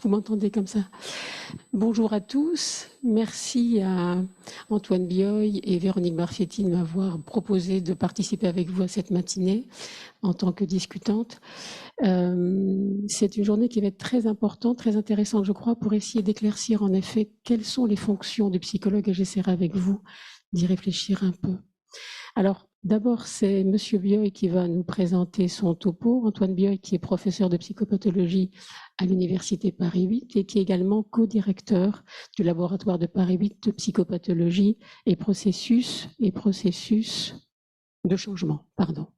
Vous m'entendez comme ça? Bonjour à tous. Merci à Antoine Bioy et Véronique Barfietti de m'avoir proposé de participer avec vous à cette matinée en tant que discutante. C'est une journée qui va être très importante, très intéressante, je crois, pour essayer d'éclaircir en effet quelles sont les fonctions du psychologue, et j'essaierai avec vous d'y réfléchir un peu. Alors, d'abord, c'est Monsieur Bioy qui va nous présenter son topo. Antoine Bioy, qui est professeur de psychopathologie à l'Université Paris 8 et qui est également co-directeur du laboratoire de Paris 8 de psychopathologie et processus de changement. Pardon.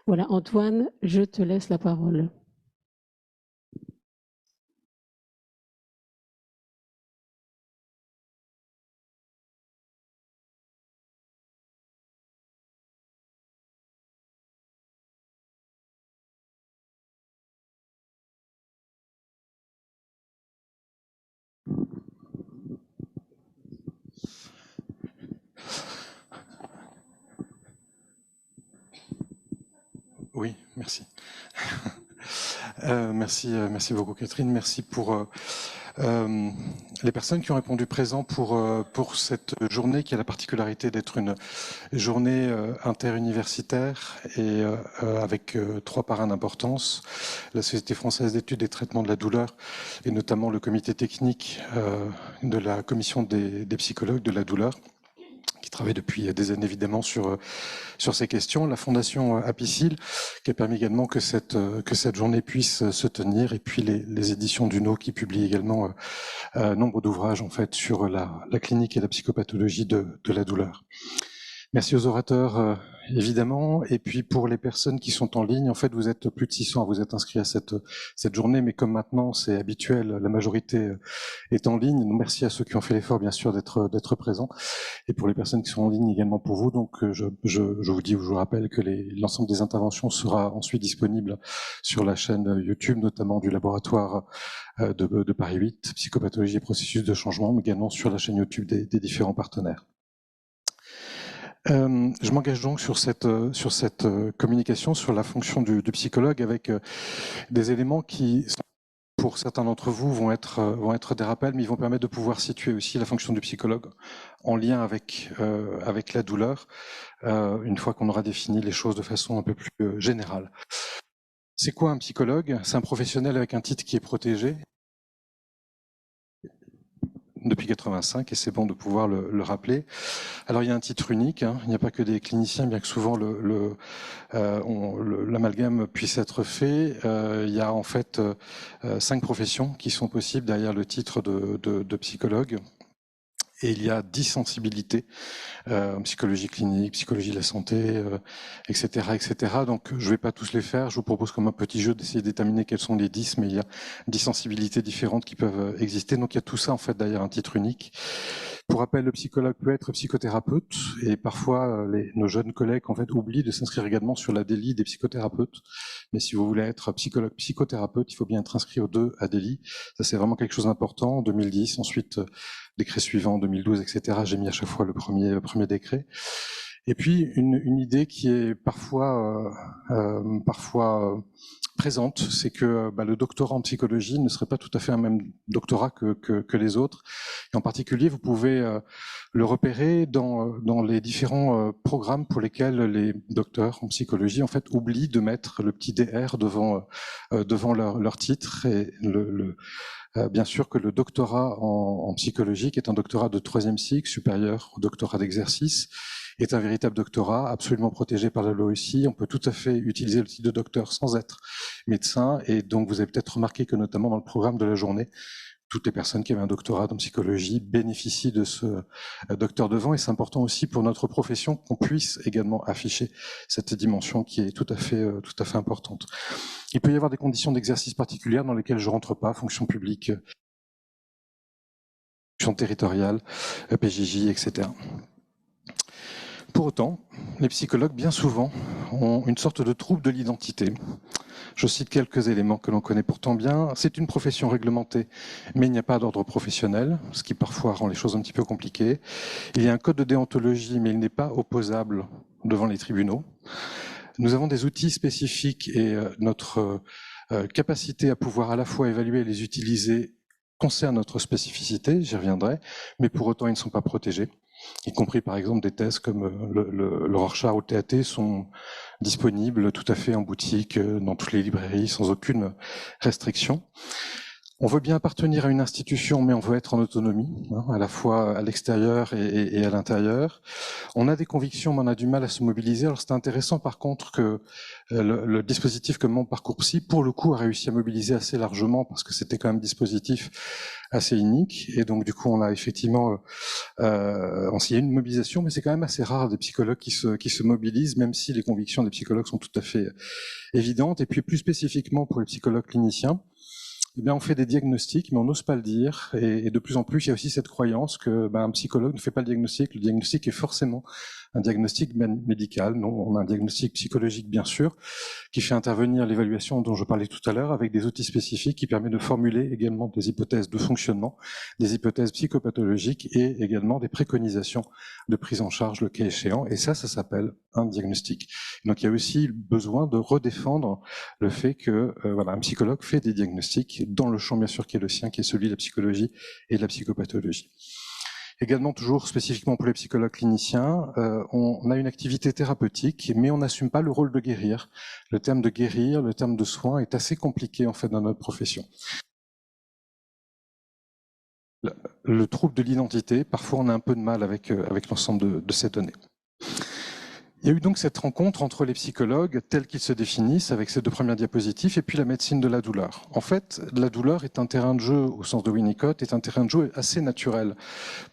Voilà, Antoine, je te laisse la parole. Oui, merci. Merci beaucoup Catherine. Merci pour les personnes qui ont répondu présent pour cette journée qui a la particularité d'être une journée interuniversitaire et avec 3 parrains d'importance. La Société française d'études et traitements de la douleur et notamment le comité technique de la commission des psychologues de la douleur, qui travaille depuis des années évidemment sur ces questions, la Fondation Apicil, qui a permis également que cette journée puisse se tenir, et puis les éditions Duno qui publient également nombre d'ouvrages en fait sur la clinique et la psychopathologie de la douleur. Merci aux orateurs, évidemment. Et puis pour les personnes qui sont en ligne, en fait, vous êtes plus de 600 à vous être inscrits à cette journée, mais comme maintenant c'est habituel, la majorité est en ligne. Donc, merci à ceux qui ont fait l'effort, bien sûr, d'être présents. Et pour les personnes qui sont en ligne également pour vous, donc je vous rappelle que l'ensemble des interventions sera ensuite disponible sur la chaîne YouTube, notamment du laboratoire de Paris 8, psychopathologie et processus de changement, mais également sur la chaîne YouTube des différents partenaires. Je m'engage donc sur cette communication, sur la fonction du psychologue, avec des éléments qui, pour certains d'entre vous, vont être des rappels, mais ils vont permettre de pouvoir situer aussi la fonction du psychologue en lien avec la douleur, une fois qu'on aura défini les choses de façon un peu plus générale. C'est quoi un psychologue? C'est un professionnel avec un titre qui est protégé depuis 85, et c'est bon de pouvoir le rappeler. Alors il y a un titre unique, hein. Il n'y a pas que des cliniciens, bien que souvent l'amalgame puisse être fait. Il y a en fait 5 professions qui sont possibles derrière le titre de psychologue. Et il y a 10 sensibilités, psychologie clinique, psychologie de la santé, etc., etc. Donc, je ne vais pas tous les faire. Je vous propose comme un petit jeu d'essayer de déterminer quelles sont les 10, mais il y a 10 sensibilités différentes qui peuvent exister. Donc, il y a tout ça, en fait, derrière un titre unique. Pour rappel, le psychologue peut être psychothérapeute, et parfois nos jeunes collègues en fait oublient de s'inscrire également sur la DELI des psychothérapeutes. Mais si vous voulez être psychologue psychothérapeute, il faut bien être inscrit aux 2 ADELI. Ça, c'est vraiment quelque chose d'important. En 2010, ensuite décret suivant en 2012, etc. J'ai mis à chaque fois le premier décret. Et puis une idée qui est parfois présente, c'est que le doctorat en psychologie ne serait pas tout à fait un même doctorat que les autres. Et en particulier, vous pouvez le repérer dans les différents programmes pour lesquels les docteurs en psychologie en fait oublient de mettre le petit DR devant leur titre. Et bien sûr que le doctorat en psychologie, qui est un doctorat de 3e cycle supérieur au doctorat d'exercice, est un véritable doctorat absolument protégé par la loi aussi. On peut tout à fait utiliser le titre de docteur sans être médecin, et donc vous avez peut-être remarqué que notamment dans le programme de la journée, toutes les personnes qui avaient un doctorat en psychologie bénéficient de ce docteur devant, et c'est important aussi pour notre profession qu'on puisse également afficher cette dimension qui est tout à fait importante. Il peut y avoir des conditions d'exercice particulières dans lesquelles je rentre pas, fonction publique, fonction territoriale, PJJ, etc. Pour autant, les psychologues, bien souvent, ont une sorte de trouble de l'identité. Je cite quelques éléments que l'on connaît pourtant bien. C'est une profession réglementée, mais il n'y a pas d'ordre professionnel, ce qui parfois rend les choses un petit peu compliquées. Il y a un code de déontologie, mais il n'est pas opposable devant les tribunaux. Nous avons des outils spécifiques, et notre capacité à pouvoir à la fois évaluer et les utiliser concerne notre spécificité, j'y reviendrai, mais pour autant ils ne sont pas protégés, y compris par exemple des tests comme le Rorschach ou le TAT sont disponibles tout à fait en boutique, dans toutes les librairies, sans aucune restriction. On veut bien appartenir à une institution, mais on veut être en autonomie, à la fois à l'extérieur et à l'intérieur. On a des convictions, mais on a du mal à se mobiliser. Alors c'est intéressant par contre que le dispositif comme Mon Parcours Psy, pour le coup, a réussi à mobiliser assez largement parce que c'était quand même un dispositif assez unique. Et donc du coup, on a effectivement, il y a une mobilisation, mais c'est quand même assez rare des psychologues qui se mobilisent, même si les convictions des psychologues sont tout à fait évidentes. Et puis plus spécifiquement pour les psychologues cliniciens, eh bien, on fait des diagnostics, mais on n'ose pas le dire. Et de plus en plus, il y a aussi cette croyance que un psychologue ne fait pas le diagnostic. Le diagnostic est forcément un diagnostic médical. Non, on a un diagnostic psychologique, bien sûr, qui fait intervenir l'évaluation dont je parlais tout à l'heure, avec des outils spécifiques qui permettent de formuler également des hypothèses de fonctionnement, des hypothèses psychopathologiques et également des préconisations de prise en charge le cas échéant. Et ça s'appelle un diagnostic. Donc il y a aussi besoin de redéfendre le fait que un psychologue fait des diagnostics dans le champ bien sûr qui est le sien, qui est celui de la psychologie et de la psychopathologie. Également, toujours spécifiquement pour les psychologues cliniciens, on a une activité thérapeutique, mais on n'assume pas le rôle de guérir. Le terme de guérir, le terme de soin est assez compliqué en fait dans notre profession. Le trouble de l'identité, parfois on a un peu de mal avec l'ensemble de ces données. Il y a eu donc cette rencontre entre les psychologues tels qu'ils se définissent avec ces deux premières diapositives et puis la médecine de la douleur. En fait, la douleur est un terrain de jeu, au sens de Winnicott, est un terrain de jeu assez naturel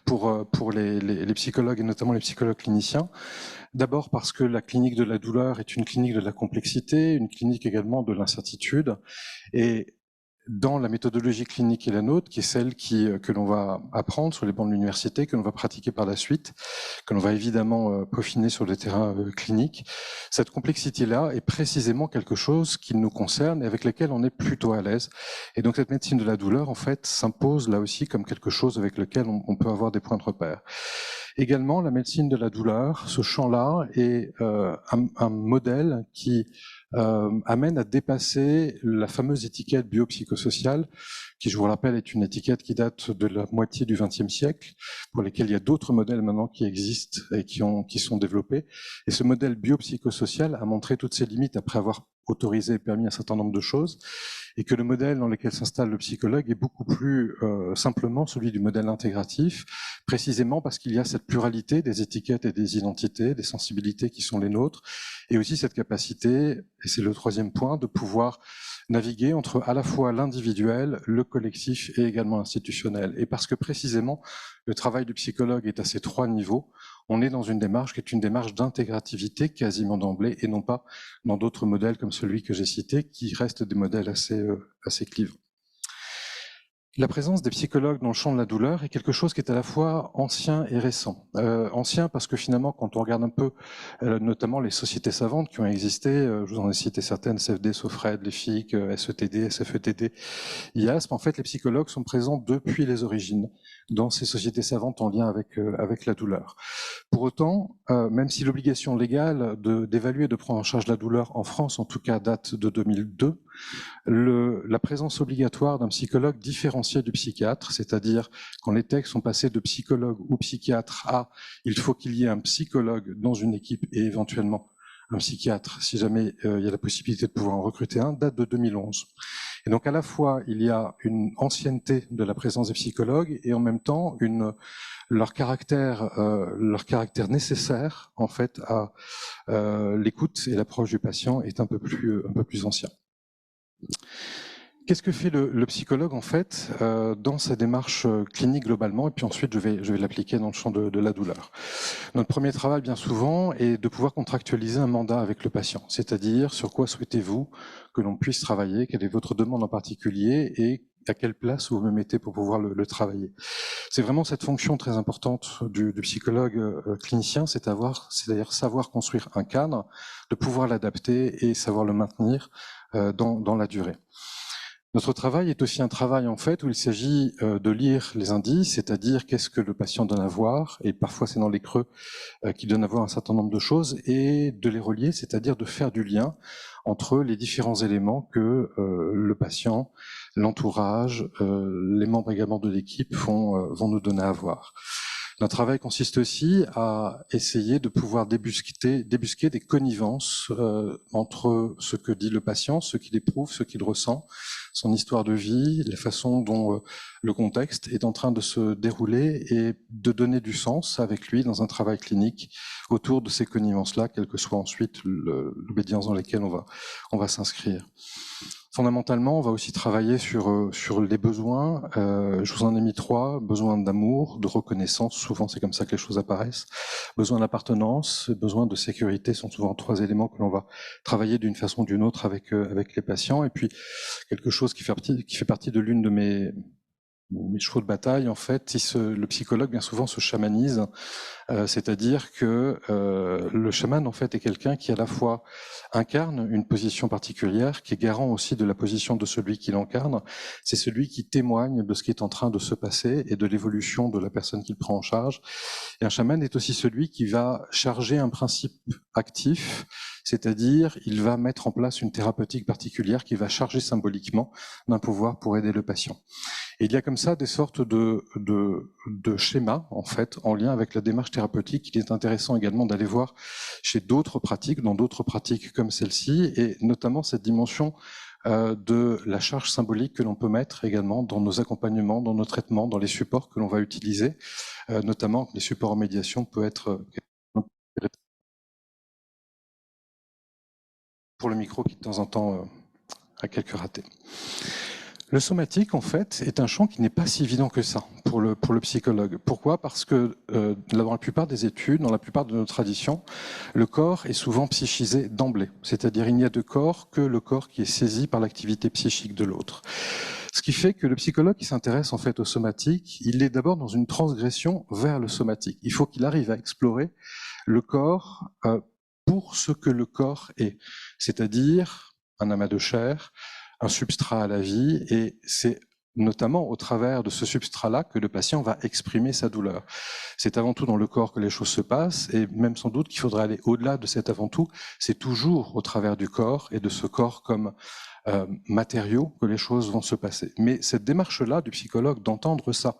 pour les psychologues et notamment les psychologues cliniciens. D'abord parce que la clinique de la douleur est une clinique de la complexité, une clinique également de l'incertitude. Et dans la méthodologie clinique qui est la nôtre, qui est celle que l'on va apprendre sur les bancs de l'université, que l'on va pratiquer par la suite, que l'on va évidemment peaufiner sur le terrain clinique, cette complexité-là est précisément quelque chose qui nous concerne et avec lequel on est plutôt à l'aise. Et donc cette médecine de la douleur, en fait, s'impose là aussi comme quelque chose avec lequel on peut avoir des points de repère. Également, la médecine de la douleur, ce champ-là, est un modèle qui amène à dépasser la fameuse étiquette biopsychosociale, qui, je vous le rappelle, est une étiquette qui date de la moitié du XXe siècle, pour lesquels il y a d'autres modèles maintenant qui existent et qui sont développés. Et ce modèle biopsychosocial a montré toutes ses limites après avoir autorisé et permis un certain nombre de choses, et que le modèle dans lequel s'installe le psychologue est beaucoup plus simplement celui du modèle intégratif, précisément parce qu'il y a cette pluralité des étiquettes et des identités, des sensibilités qui sont les nôtres, et aussi cette capacité, et c'est le troisième point, de pouvoir naviguer entre à la fois l'individuel, le collectif et également l'institutionnel. Et parce que précisément, le travail du psychologue est à ces trois niveaux, on est dans une démarche qui est une démarche d'intégrativité quasiment d'emblée, et non pas dans d'autres modèles comme celui que j'ai cité, qui restent des modèles assez clivants. La présence des psychologues dans le champ de la douleur est quelque chose qui est à la fois ancien et récent. Ancien parce que finalement, quand on regarde un peu, notamment les sociétés savantes qui ont existé, je vous en ai cité certaines, CFD, Sofred, les FIC, SETD, SFETD, IASP, en fait, les psychologues sont présents depuis les origines dans ces sociétés savantes en lien avec la douleur. Pour autant, même si l'obligation légale d'évaluer et de prendre en charge la douleur en France, en tout cas, date de 2002, la présence obligatoire d'un psychologue différencié du psychiatre, c'est-à-dire quand les textes sont passés de psychologue ou psychiatre à il faut qu'il y ait un psychologue dans une équipe et éventuellement un psychiatre, si jamais il y a la possibilité de pouvoir en recruter un, date de 2011. Et donc à la fois, il y a une ancienneté de la présence des psychologues et en même temps leur caractère nécessaire en fait à l'écoute et l'approche du patient est un peu plus ancien. Qu'est-ce que fait le psychologue en fait dans sa démarche clinique globalement, et puis ensuite je vais l'appliquer dans le champ de la douleur. Notre premier travail bien souvent est de pouvoir contractualiser un mandat avec le patient, c'est-à-dire sur quoi souhaitez-vous que l'on puisse travailler, quelle est votre demande en particulier et à quelle place vous me mettez pour pouvoir le travailler. C'est vraiment cette fonction très importante du psychologue clinicien, c'est-à-dire savoir construire un cadre, de pouvoir l'adapter et savoir le maintenir dans la durée. Notre travail est aussi un travail en fait où il s'agit de lire les indices, c'est-à-dire qu'est-ce que le patient donne à voir, et parfois c'est dans les creux qui donnent à voir un certain nombre de choses, et de les relier, c'est-à-dire de faire du lien entre les différents éléments que le patient, l'entourage, les membres également de l'équipe vont nous donner à voir. Notre travail consiste aussi à essayer de pouvoir débusquer des connivences entre ce que dit le patient, ce qu'il éprouve, ce qu'il ressent, son histoire de vie, la façon dont le contexte est en train de se dérouler et de donner du sens avec lui dans un travail clinique autour de ces connivences-là, quelle que soit ensuite l'obédience dans laquelle on va s'inscrire. Fondamentalement, on va aussi travailler sur les besoins. Je vous en ai mis 3. Besoin d'amour, de reconnaissance, souvent c'est comme ça que les choses apparaissent. Besoin d'appartenance, besoin de sécurité sont souvent 3 éléments que l'on va travailler d'une façon ou d'une autre avec les patients. Et puis quelque chose qui fait partie de l'une de mes chevaux de bataille, en fait, le psychologue bien souvent se chamanise, c'est-à-dire que le chaman en fait est quelqu'un qui à la fois incarne une position particulière, qui est garant aussi de la position de celui qui l'incarne. C'est celui qui témoigne de ce qui est en train de se passer et de l'évolution de la personne qu'il prend en charge. Et un chaman est aussi celui qui va charger un principe actif, c'est-à-dire il va mettre en place une thérapeutique particulière qui va charger symboliquement d'un pouvoir pour aider le patient. Et il y a comme ça des sortes de schémas, en fait, en lien avec la démarche thérapeutique. Il est intéressant également d'aller voir chez d'autres pratiques, dans d'autres pratiques comme celle-ci, et notamment cette dimension de la charge symbolique que l'on peut mettre également dans nos accompagnements, dans nos traitements, dans les supports que l'on va utiliser, notamment les supports en médiation peut être pour le micro qui de temps en temps a quelques ratés. Le somatique, en fait, est un champ qui n'est pas si évident que ça pour le psychologue. Pourquoi ? Parce que dans la plupart des études, dans la plupart de nos traditions, le corps est souvent psychisé d'emblée. C'est-à-dire il n'y a de corps que le corps qui est saisi par l'activité psychique de l'autre. Ce qui fait que le psychologue qui s'intéresse en fait au somatique, il est d'abord dans une transgression vers le somatique. Il faut qu'il arrive à explorer le corps pour ce que le corps est, c'est-à-dire un amas de chair, un substrat à la vie, et c'est notamment au travers de ce substrat-là que le patient va exprimer sa douleur. C'est avant tout dans le corps que les choses se passent, et même sans doute qu'il faudra aller au-delà de cet avant tout, c'est toujours au travers du corps, et de ce corps comme matériau que les choses vont se passer. Mais cette démarche-là du psychologue, d'entendre ça,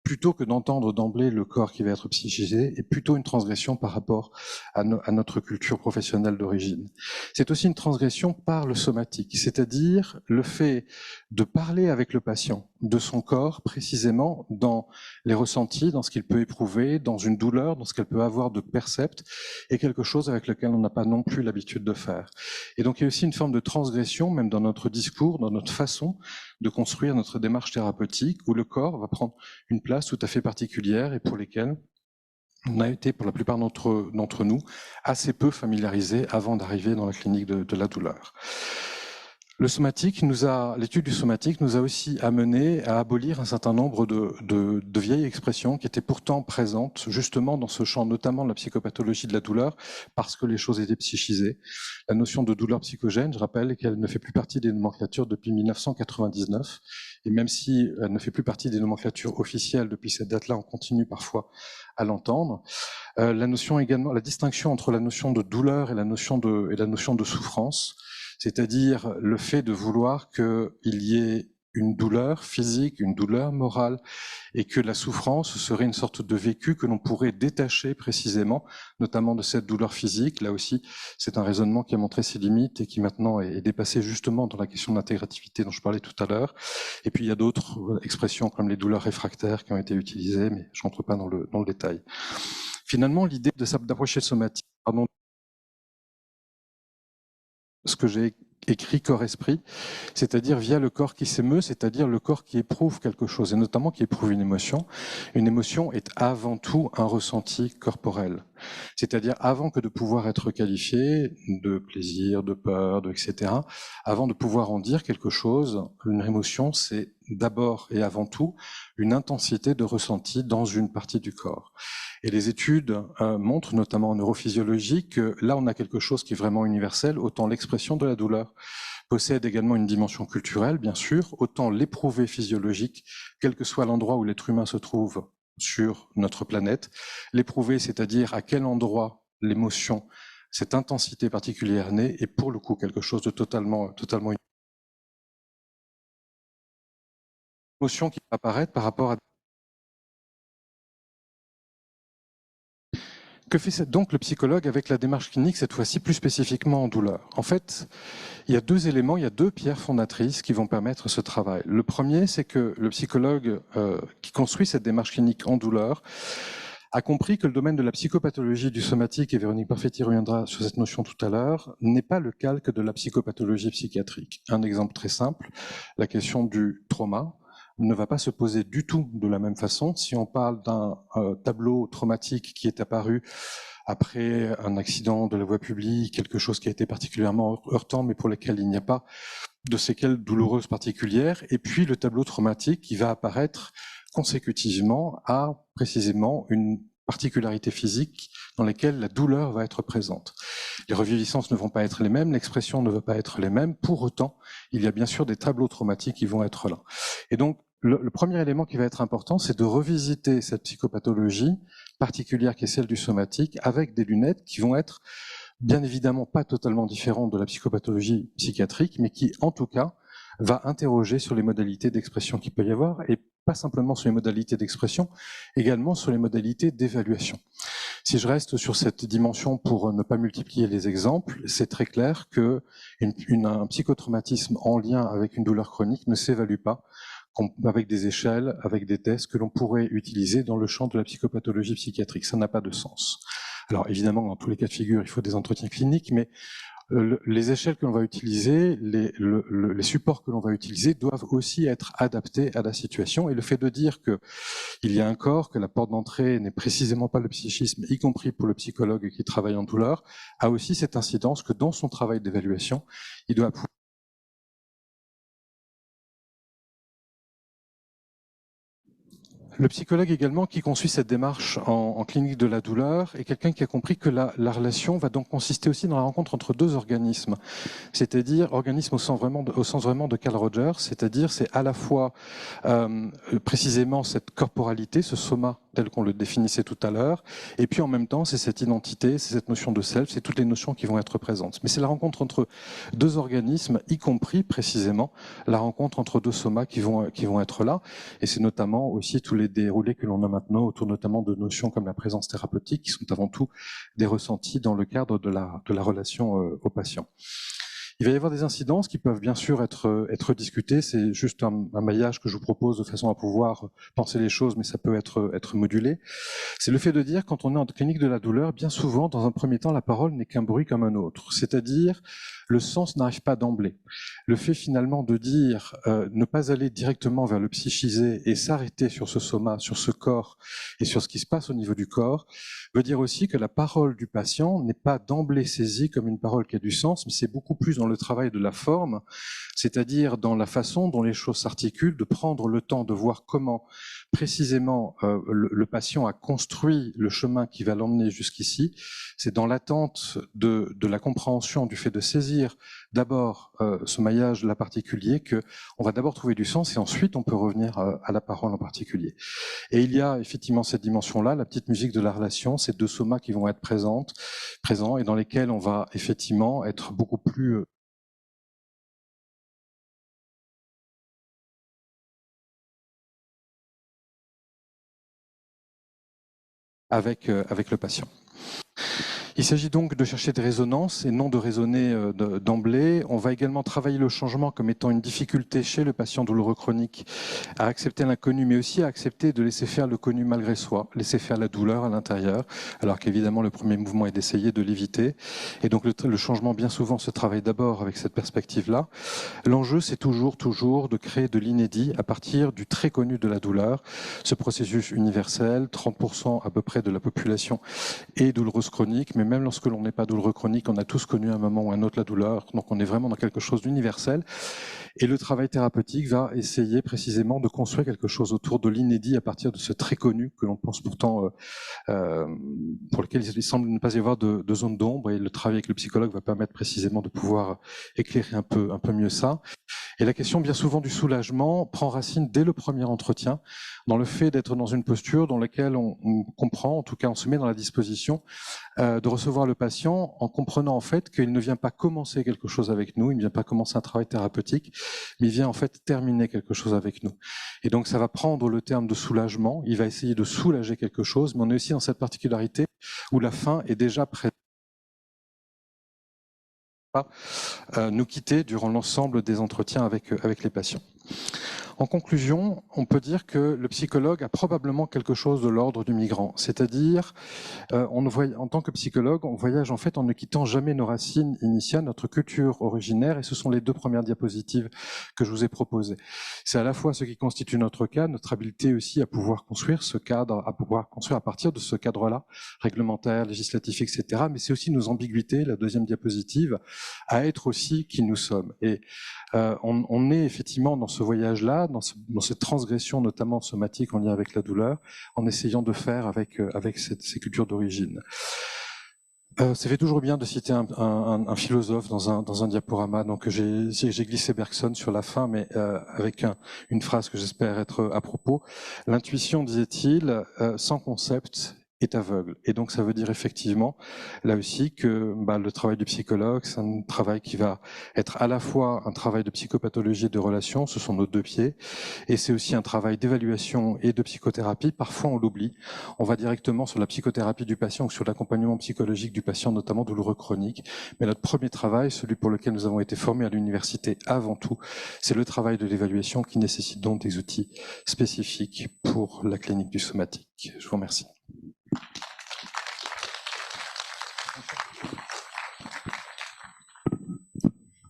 plutôt que d'entendre d'emblée le corps qui va être psychisé, est plutôt une transgression par rapport à notre culture professionnelle d'origine. C'est aussi une transgression par le somatique, c'est-à-dire le fait de parler avec le patient de son corps précisément dans les ressentis, dans ce qu'il peut éprouver, dans une douleur, dans ce qu'elle peut avoir de percept, et quelque chose avec lequel on n'a pas non plus l'habitude de faire. Et donc il y a aussi une forme de transgression, même dans notre discours, dans notre façon de construire notre démarche thérapeutique, où le corps va prendre une place tout à fait particulière et pour lesquelles on a été, pour la plupart d'entre nous, assez peu familiarisés avant d'arriver dans la clinique de la douleur. L'étude du somatique nous a aussi amené à abolir un certain nombre de vieilles expressions qui étaient pourtant présentes justement dans ce champ, notamment de la psychopathologie de la douleur, parce que les choses étaient psychisées. La notion de douleur psychogène, je rappelle qu'elle ne fait plus partie des nomenclatures depuis 1999, et même si elle ne fait plus partie des nomenclatures officielles depuis cette date-là, on continue parfois à l'entendre. La notion également, la distinction entre la notion de douleur et la notion de souffrance, c'est-à-dire le fait de vouloir qu'il y ait une douleur physique, une douleur morale, et que la souffrance serait une sorte de vécu que l'on pourrait détacher précisément, notamment de cette douleur physique. Là aussi, c'est un raisonnement qui a montré ses limites et qui maintenant est dépassé justement dans la question de l'intégrativité dont je parlais tout à l'heure. Et puis il y a d'autres expressions comme les douleurs réfractaires qui ont été utilisées, mais je rentre pas dans le détail. Finalement, l'idée d'approcher le somatique, ce que j'ai écrit corps-esprit, c'est-à-dire via le corps qui s'émeut, c'est-à-dire le corps qui éprouve quelque chose, et notamment qui éprouve une émotion. Une émotion est avant tout un ressenti corporel. C'est-à-dire avant que de pouvoir être qualifié de plaisir, de peur, etc., avant de pouvoir en dire quelque chose, une émotion, c'est d'abord et avant tout une intensité de ressenti dans une partie du corps. Et les études montrent, notamment en neurophysiologie, que là on a quelque chose qui est vraiment universel, autant l'expression de la douleur possède également une dimension culturelle, bien sûr, autant l'éprouvé physiologique, quel que soit l'endroit où l'être humain se trouve sur notre planète. L'éprouvé, c'est-à-dire à quel endroit l'émotion, cette intensité particulière naît, est pour le coup quelque chose de totalement unique. L'émotion qui va apparaître par rapport à... Que fait donc le psychologue avec la démarche clinique, cette fois-ci plus spécifiquement en douleur? En fait, il y a deux éléments, il y a deux pierres fondatrices qui vont permettre ce travail. Le premier, c'est que le psychologue qui construit cette démarche clinique en douleur a compris que le domaine de la psychopathologie du somatique, et Véronique Barfetti reviendra sur cette notion tout à l'heure, n'est pas le calque de la psychopathologie psychiatrique. Un exemple très simple, la question du trauma ne va pas se poser du tout de la même façon. Si on parle d'un tableau traumatique qui est apparu après un accident de la voie publique, quelque chose qui a été particulièrement heurtant, mais pour lequel il n'y a pas de séquelles douloureuses particulières, et puis le tableau traumatique qui va apparaître consécutivement à précisément une particularité physique dans laquelle la douleur va être présente. Les reviviscences ne vont pas être les mêmes, l'expression ne va pas être les mêmes, pour autant, il y a bien sûr des tableaux traumatiques qui vont être là. Et donc, le premier élément qui va être important, c'est de revisiter cette psychopathologie particulière qui est celle du somatique avec des lunettes qui vont être bien évidemment pas totalement différentes de la psychopathologie psychiatrique, mais qui en tout cas va interroger sur les modalités d'expression qu'il peut y avoir, et pas simplement sur les modalités d'expression, également sur les modalités d'évaluation. Si je reste sur cette dimension pour ne pas multiplier les exemples, c'est très clair que un psychotraumatisme en lien avec une douleur chronique ne s'évalue pas avec des échelles, avec des tests que l'on pourrait utiliser dans le champ de la psychopathologie psychiatrique. Ça n'a pas de sens. Alors évidemment, dans tous les cas de figure, il faut des entretiens cliniques, mais les échelles que l'on va utiliser, les supports que l'on va utiliser doivent aussi être adaptés à la situation. Et le fait de dire qu'il y a un corps, que la porte d'entrée n'est précisément pas le psychisme, y compris pour le psychologue qui travaille en douleur, a aussi cette incidence que dans son travail d'évaluation, il doit pouvoir... Le psychologue également qui construit cette démarche en clinique de la douleur est quelqu'un qui a compris que la relation va donc consister aussi dans la rencontre entre deux organismes, c'est-à-dire organisme au sens vraiment de Carl Rogers, c'est-à-dire c'est à la fois précisément cette corporalité, ce soma tel qu'on le définissait tout à l'heure, et puis en même temps c'est cette identité, c'est cette notion de self, c'est toutes les notions qui vont être présentes. Mais c'est la rencontre entre deux organismes, y compris précisément la rencontre entre deux somas qui vont être là, et c'est notamment aussi tous les déroulés que l'on a maintenant autour notamment de notions comme la présence thérapeutique qui sont avant tout des ressentis dans le cadre de la relation au patient. Il va y avoir des incidences qui peuvent bien sûr être discutées. C'est juste un maillage que je vous propose de façon à pouvoir penser les choses, mais ça peut être modulé. C'est le fait de dire, quand on est en clinique de la douleur, bien souvent, dans un premier temps, la parole n'est qu'un bruit comme un autre. C'est-à-dire, le sens n'arrive pas d'emblée. Le fait finalement de dire, ne pas aller directement vers le psychisé et s'arrêter sur ce soma, sur ce corps et sur ce qui se passe au niveau du corps, veut dire aussi que la parole du patient n'est pas d'emblée saisie comme une parole qui a du sens, mais c'est beaucoup plus dans le travail de la forme, c'est-à-dire dans la façon dont les choses s'articulent, de prendre le temps de voir comment précisément le patient a construit le chemin qui va l'emmener jusqu'ici. C'est dans l'attente de la compréhension du fait de saisir d'abord ce maillage là particulier qu'on va d'abord trouver du sens et ensuite on peut revenir à la parole en particulier. Et il y a effectivement cette dimension-là, la petite musique de la relation, ces deux somas qui vont être présents et dans lesquels on va effectivement être beaucoup plus avec le patient. Il s'agit donc de chercher des résonances et non de raisonner d'emblée. On va également travailler le changement comme étant une difficulté chez le patient douloureux chronique à accepter l'inconnu, mais aussi à accepter de laisser faire le connu malgré soi, laisser faire la douleur à l'intérieur, alors qu'évidemment le premier mouvement est d'essayer de l'éviter. Et donc le changement bien souvent se travaille d'abord avec cette perspective-là. L'enjeu, c'est toujours de créer de l'inédit à partir du très connu de la douleur, ce processus universel, 30% à peu près de la population est douloureuse chronique, mais même lorsque l'on n'est pas douloureux chronique, on a tous connu à un moment ou à un autre la douleur, donc on est vraiment dans quelque chose d'universel. Et le travail thérapeutique va essayer précisément de construire quelque chose autour de l'inédit à partir de ce très connu que l'on pense pourtant, pour lequel il semble ne pas y avoir de zone d'ombre, et le travail avec le psychologue va permettre précisément de pouvoir éclairer un peu mieux ça. Et la question bien souvent du soulagement prend racine dès le premier entretien, dans le fait d'être dans une posture dans laquelle on comprend, en tout cas on se met dans la disposition de recevoir le patient en comprenant en fait qu'il ne vient pas commencer quelque chose avec nous, il ne vient pas commencer un travail thérapeutique, mais il vient en fait terminer quelque chose avec nous. Et donc ça va prendre le terme de soulagement, il va essayer de soulager quelque chose, mais on est aussi dans cette particularité où la fin est déjà présente. Nous quitter durant l'ensemble des entretiens avec les patients. En conclusion, on peut dire que le psychologue a probablement quelque chose de l'ordre du migrant, c'est-à-dire, en tant que psychologue, on voyage en fait en ne quittant jamais nos racines initiales, notre culture originaire, et ce sont les deux premières diapositives que je vous ai proposées. C'est à la fois ce qui constitue notre cas, notre habileté aussi à pouvoir construire ce cadre, à pouvoir construire à partir de ce cadre-là, réglementaire, législatif, etc., mais c'est aussi nos ambiguïtés, la deuxième diapositive, à être aussi qui nous sommes. Et on est effectivement dans ce voyage-là, dans cette transgression notamment somatique en lien avec la douleur, en essayant de faire avec ces cultures d'origine. Ça fait toujours bien de citer un philosophe dans un diaporama, donc j'ai glissé Bergson sur la fin, mais avec une phrase que j'espère être à propos. L'intuition, disait-il, sans concept, est aveugle. Et donc ça veut dire effectivement, là aussi, que le travail du psychologue, c'est un travail qui va être à la fois un travail de psychopathologie et de relation, ce sont nos deux pieds, et c'est aussi un travail d'évaluation et de psychothérapie. Parfois on l'oublie, on va directement sur la psychothérapie du patient ou sur l'accompagnement psychologique du patient, notamment douloureux chronique. Mais notre premier travail, celui pour lequel nous avons été formés à l'université avant tout, c'est le travail de l'évaluation qui nécessite donc des outils spécifiques pour la clinique du somatique. Je vous remercie.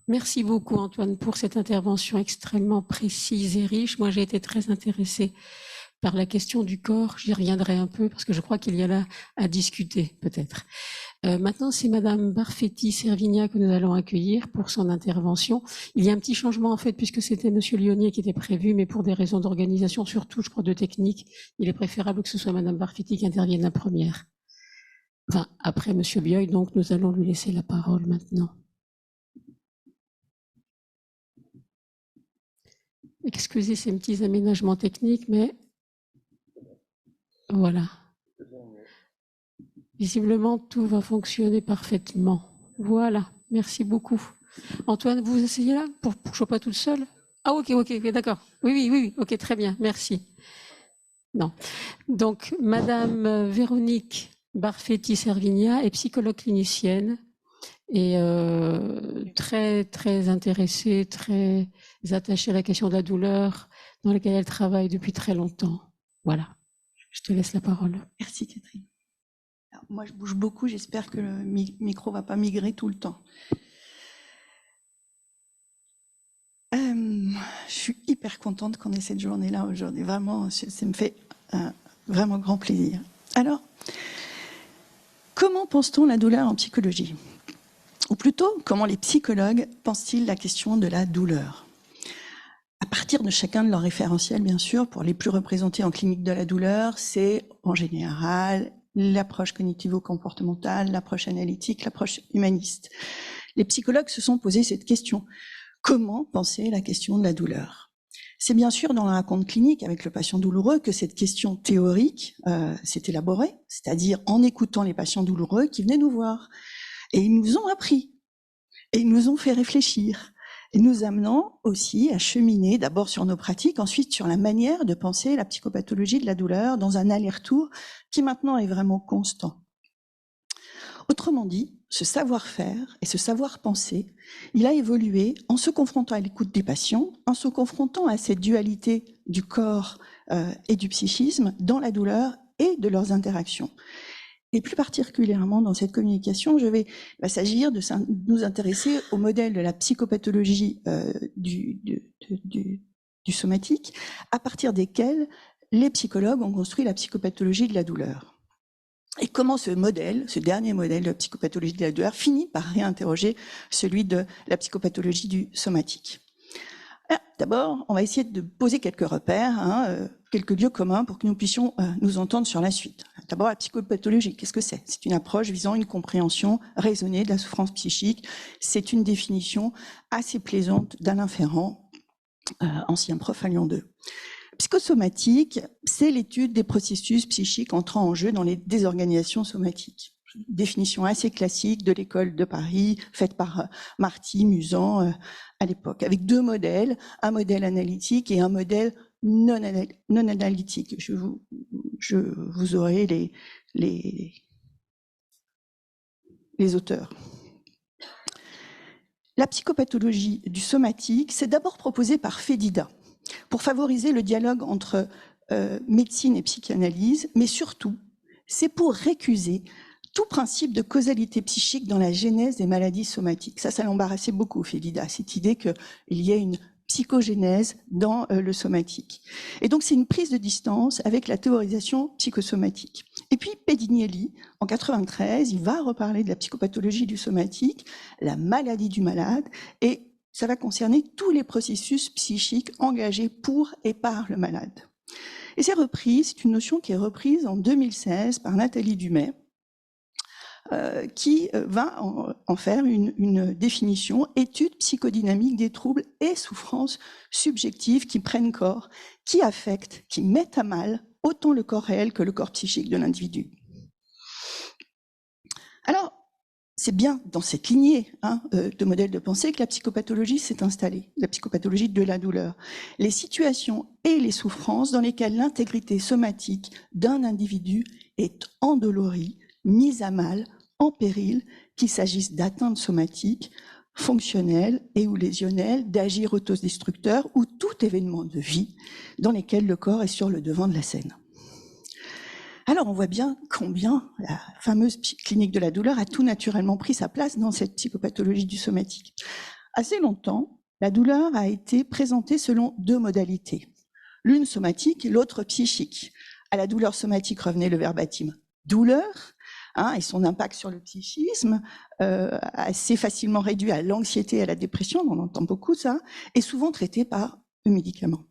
Merci beaucoup Antoine pour cette intervention extrêmement précise et riche. Moi j'ai été très intéressée par la question du corps, j'y reviendrai un peu parce que je crois qu'il y a là à discuter peut-être. Maintenant c'est Madame Barfetti-Servigna que nous allons accueillir pour son intervention. Il y a un petit changement en fait puisque c'était Monsieur Lionnier qui était prévu, mais pour des raisons d'organisation, surtout je crois de technique, il est préférable que ce soit Madame Barfetti qui intervienne la première. Enfin, après Monsieur Bioy, donc nous allons lui laisser la parole maintenant. Excusez ces petits aménagements techniques, mais voilà. Visiblement, tout va fonctionner parfaitement. Voilà, merci beaucoup. Antoine, vous essayez là pour que je ne sois pas toute seule? Ah ok, d'accord. Oui, ok, très bien, merci. Non. Donc, Madame Véronique Barfetti-Servigna est psychologue clinicienne et très, très intéressée, très attachée à la question de la douleur, dans laquelle elle travaille depuis très longtemps. Voilà, je te laisse la parole. Merci Catherine. Alors, moi, je bouge beaucoup, j'espère que le micro ne va pas migrer tout le temps. Je suis hyper contente qu'on ait cette journée-là aujourd'hui. Vraiment, ça me fait vraiment grand plaisir. Alors, comment pense-t-on la douleur en psychologie? Ou plutôt, comment les psychologues pensent-ils la question de la douleur? À partir de chacun de leurs référentiels, bien sûr, pour les plus représentés en clinique de la douleur, c'est en général l'approche cognitivo-comportementale, l'approche analytique, l'approche humaniste. Les psychologues se sont posé cette question. Comment penser la question de la douleur? C'est bien sûr dans la raconte clinique avec le patient douloureux que cette question théorique s'est élaborée, c'est-à-dire en écoutant les patients douloureux qui venaient nous voir. Et ils nous ont appris, et ils nous ont fait réfléchir, et nous amenant aussi à cheminer d'abord sur nos pratiques, ensuite sur la manière de penser la psychopathologie de la douleur dans un aller-retour qui maintenant est vraiment constant. Autrement dit, ce savoir-faire et ce savoir-penser, il a évolué en se confrontant à l'écoute des patients, en se confrontant à cette dualité du corps et du psychisme dans la douleur et de leurs interactions. Et plus particulièrement dans cette communication, il va s'agir de nous intéresser au modèle de la psychopathologie du somatique, à partir desquels les psychologues ont construit la psychopathologie de la douleur. Et comment ce modèle, ce dernier modèle de la psychopathologie de la douleur, finit par réinterroger celui de la psychopathologie du somatique. D'abord, on va essayer de poser quelques repères, quelques lieux communs pour que nous puissions nous entendre sur la suite. D'abord, la psychopathologie, qu'est-ce que c'est? C'est une approche visant une compréhension raisonnée de la souffrance psychique. C'est une définition assez plaisante d'Alain Ferrand, ancien prof à Lyon 2. Psychosomatique, c'est l'étude des processus psychiques entrant en jeu dans les désorganisations somatiques. Définition assez classique de l'école de Paris, faite par Marty, Musan à l'époque, avec deux modèles, un modèle analytique et un modèle non analytique. Je vous aurai les auteurs. La psychopathologie du somatique, c'est d'abord proposé par Fedida, pour favoriser le dialogue entre médecine et psychanalyse, mais surtout, c'est pour récuser tout principe de causalité psychique dans la genèse des maladies somatiques. Ça l'embarrassait beaucoup, Fedida, cette idée qu'il y ait une psychogénèse dans le somatique. Et donc, c'est une prise de distance avec la théorisation psychosomatique. Et puis, Pedignelli, en 93, il va reparler de la psychopathologie du somatique, la maladie du malade, et ça va concerner tous les processus psychiques engagés pour et par le malade. Et c'est une notion qui est reprise en 2016 par Nathalie Dumais, qui va en faire une définition, étude psychodynamique des troubles et souffrances subjectives qui prennent corps, qui affectent, qui mettent à mal autant le corps réel que le corps psychique de l'individu. Alors, c'est bien dans cette lignée de modèles de pensée que la psychopathologie s'est installée, la psychopathologie de la douleur. Les situations et les souffrances dans lesquelles l'intégrité somatique d'un individu est endolorie, mise à mal, en péril, qu'il s'agisse d'atteintes somatiques, fonctionnelles et ou lésionnelles, d'agir autodestructeurs ou tout événement de vie dans lesquels le corps est sur le devant de la scène. Alors on voit bien combien la fameuse clinique de la douleur a tout naturellement pris sa place dans cette psychopathologie du somatique. Assez longtemps, la douleur a été présentée selon deux modalités. L'une somatique et l'autre psychique. À la douleur somatique revenait le verbatim douleur, et son impact sur le psychisme, assez facilement réduit à l'anxiété et à la dépression, on entend beaucoup ça, et souvent traité par le médicament.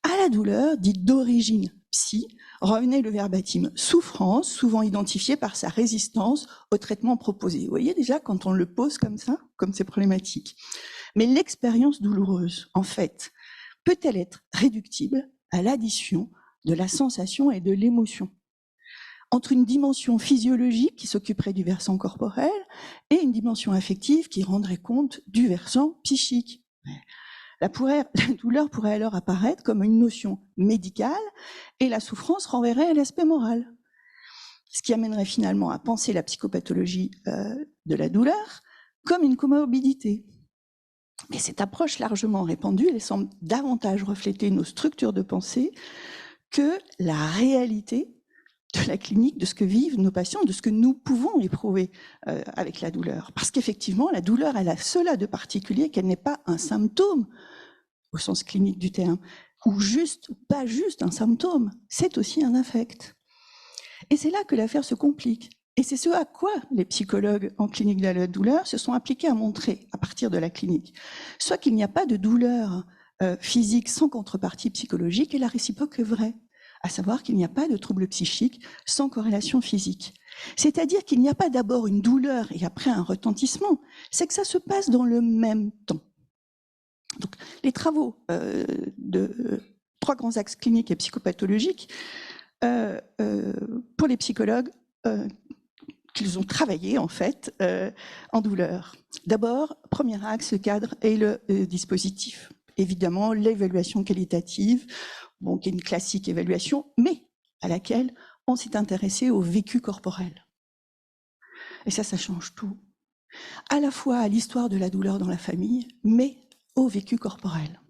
À la douleur, dite d'origine psy, revenait le verbatim souffrance, souvent identifié par sa résistance au traitement proposé. Vous voyez déjà, quand on le pose comme ça, comme c'est problématique. Mais l'expérience douloureuse, en fait, peut-elle être réductible à l'addition de la sensation et de l'émotion, entre une dimension physiologique qui s'occuperait du versant corporel et une dimension affective qui rendrait compte du versant psychique. La douleur pourrait alors apparaître comme une notion médicale et la souffrance renverrait à l'aspect moral. Ce qui amènerait finalement à penser la psychopathologie de la douleur comme une comorbidité. Mais cette approche largement répandue, elle semble davantage refléter nos structures de pensée que la réalité de la clinique, de ce que vivent nos patients, de ce que nous pouvons éprouver avec la douleur. Parce qu'effectivement, la douleur, elle a cela de particulier qu'elle n'est pas un symptôme, au sens clinique du terme, ou pas juste un symptôme, c'est aussi un affect. Et c'est là que l'affaire se complique. Et c'est ce à quoi les psychologues en clinique de la douleur se sont appliqués à montrer à partir de la clinique. Soit qu'il n'y a pas de douleur physique sans contrepartie psychologique, et la réciproque est vraie, à savoir qu'il n'y a pas de trouble psychique sans corrélation physique. C'est-à-dire qu'il n'y a pas d'abord une douleur et après un retentissement, c'est que ça se passe dans le même temps. Donc, les travaux de trois grands axes cliniques et psychopathologiques, pour les psychologues, qu'ils ont travaillé en fait en douleur. D'abord, premier axe, le cadre et le dispositif. Évidemment, l'évaluation qualitative, qui est une classique évaluation, mais à laquelle on s'est intéressé au vécu corporel. Et ça change tout. À la fois à l'histoire de la douleur dans la famille, mais au vécu corporel.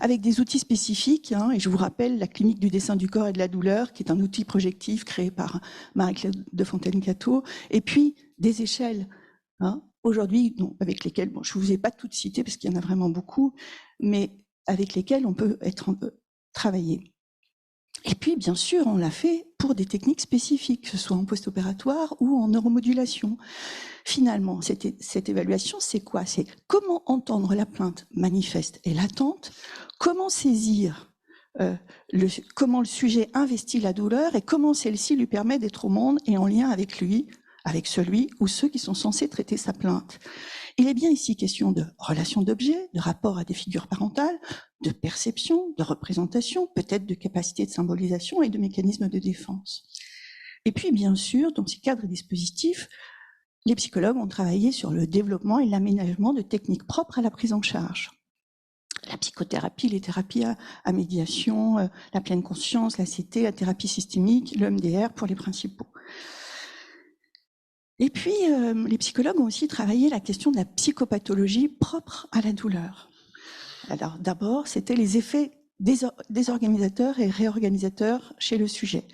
Avec des outils spécifiques, et je vous rappelle la clinique du dessin du corps et de la douleur, qui est un outil projectif créé par Marie-Claude de Fontaine-Catteau, et puis des échelles, aujourd'hui, avec lesquelles, je ne vous ai pas toutes citées parce qu'il y en a vraiment beaucoup, mais avec lesquelles on peut travailler. Et puis, bien sûr, on l'a fait pour des techniques spécifiques, que ce soit en post-opératoire ou en neuromodulation. Finalement, cette évaluation, c'est quoi? C'est comment entendre la plainte manifeste et latente, comment saisir, comment le sujet investit la douleur et comment celle-ci lui permet d'être au monde et en lien avec lui, avec celui ou ceux qui sont censés traiter sa plainte. Il est bien ici question de relation d'objet, de rapport à des figures parentales, de perception, de représentation, peut-être de capacité de symbolisation et de mécanismes de défense. Et puis, bien sûr, dans ces cadres et dispositifs, les psychologues ont travaillé sur le développement et l'aménagement de techniques propres à la prise en charge. La psychothérapie, les thérapies à médiation, la pleine conscience, la CT, la thérapie systémique, le MDR pour les principaux. Et puis, les psychologues ont aussi travaillé la question de la psychopathologie propre à la douleur. Alors, d'abord, c'était les effets désorganisateurs et réorganisateurs chez le sujet,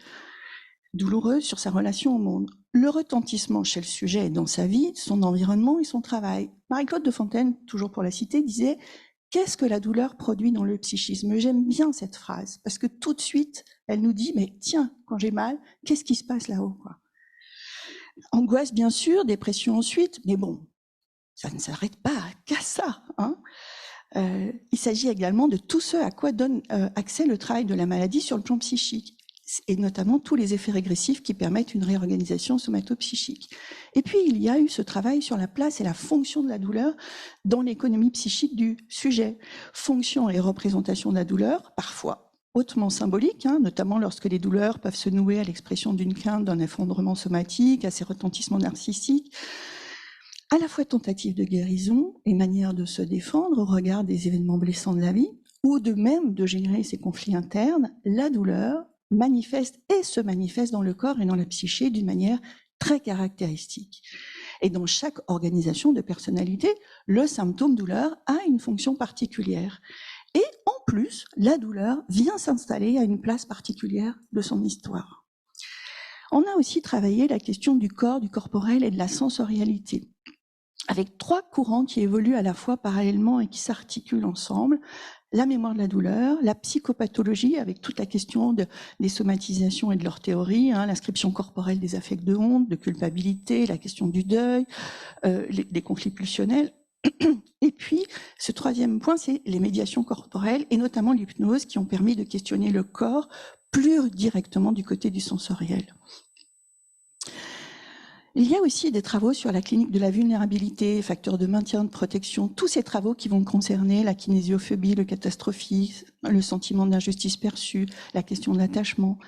douloureux sur sa relation au monde. Le retentissement chez le sujet et dans sa vie, son environnement et son travail. Marie-Claude de Fontaine, toujours pour la citer, disait « Qu'est-ce que la douleur produit dans le psychisme ?» J'aime bien cette phrase, parce que tout de suite, elle nous dit « Mais tiens, quand j'ai mal, qu'est-ce qui se passe là-haut » Angoisse, bien sûr, dépression ensuite, mais bon, ça ne s'arrête pas qu'à ça. Hein. Il s'agit également de tout ce à quoi donne accès le travail de la maladie sur le plan psychique, et notamment tous les effets régressifs qui permettent une réorganisation somatopsychique. Et puis, il y a eu ce travail sur la place et la fonction de la douleur dans l'économie psychique du sujet. Fonction et représentation de la douleur, parfois hautement symbolique, hein, notamment lorsque les douleurs peuvent se nouer à l'expression d'une crainte, d'un effondrement somatique, à ces retentissements narcissiques, à la fois tentative de guérison et manière de se défendre au regard des événements blessants de la vie, ou de même de générer ces conflits internes, la douleur manifeste et se manifeste dans le corps et dans la psyché d'une manière très caractéristique. Et dans chaque organisation de personnalité, le symptôme douleur a une fonction particulière. Et en plus, la douleur vient s'installer à une place particulière de son histoire. On a aussi travaillé la question du corps, du corporel et de la sensorialité, avec 3 courants qui évoluent à la fois parallèlement et qui s'articulent ensemble. La mémoire de la douleur, la psychopathologie, avec toute la question des somatisations et de leur théorie, hein, l'inscription corporelle des affects de honte, de culpabilité, la question du deuil, les conflits pulsionnels. Et puis, ce 3e point, c'est les médiations corporelles, et notamment l'hypnose, qui ont permis de questionner le corps plus directement du côté du sensoriel. Il y a aussi des travaux sur la clinique de la vulnérabilité, facteurs de maintien, de protection, tous ces travaux qui vont concerner la kinésiophobie, le catastrophisme, le sentiment d'injustice perçue, la question de l'attachement,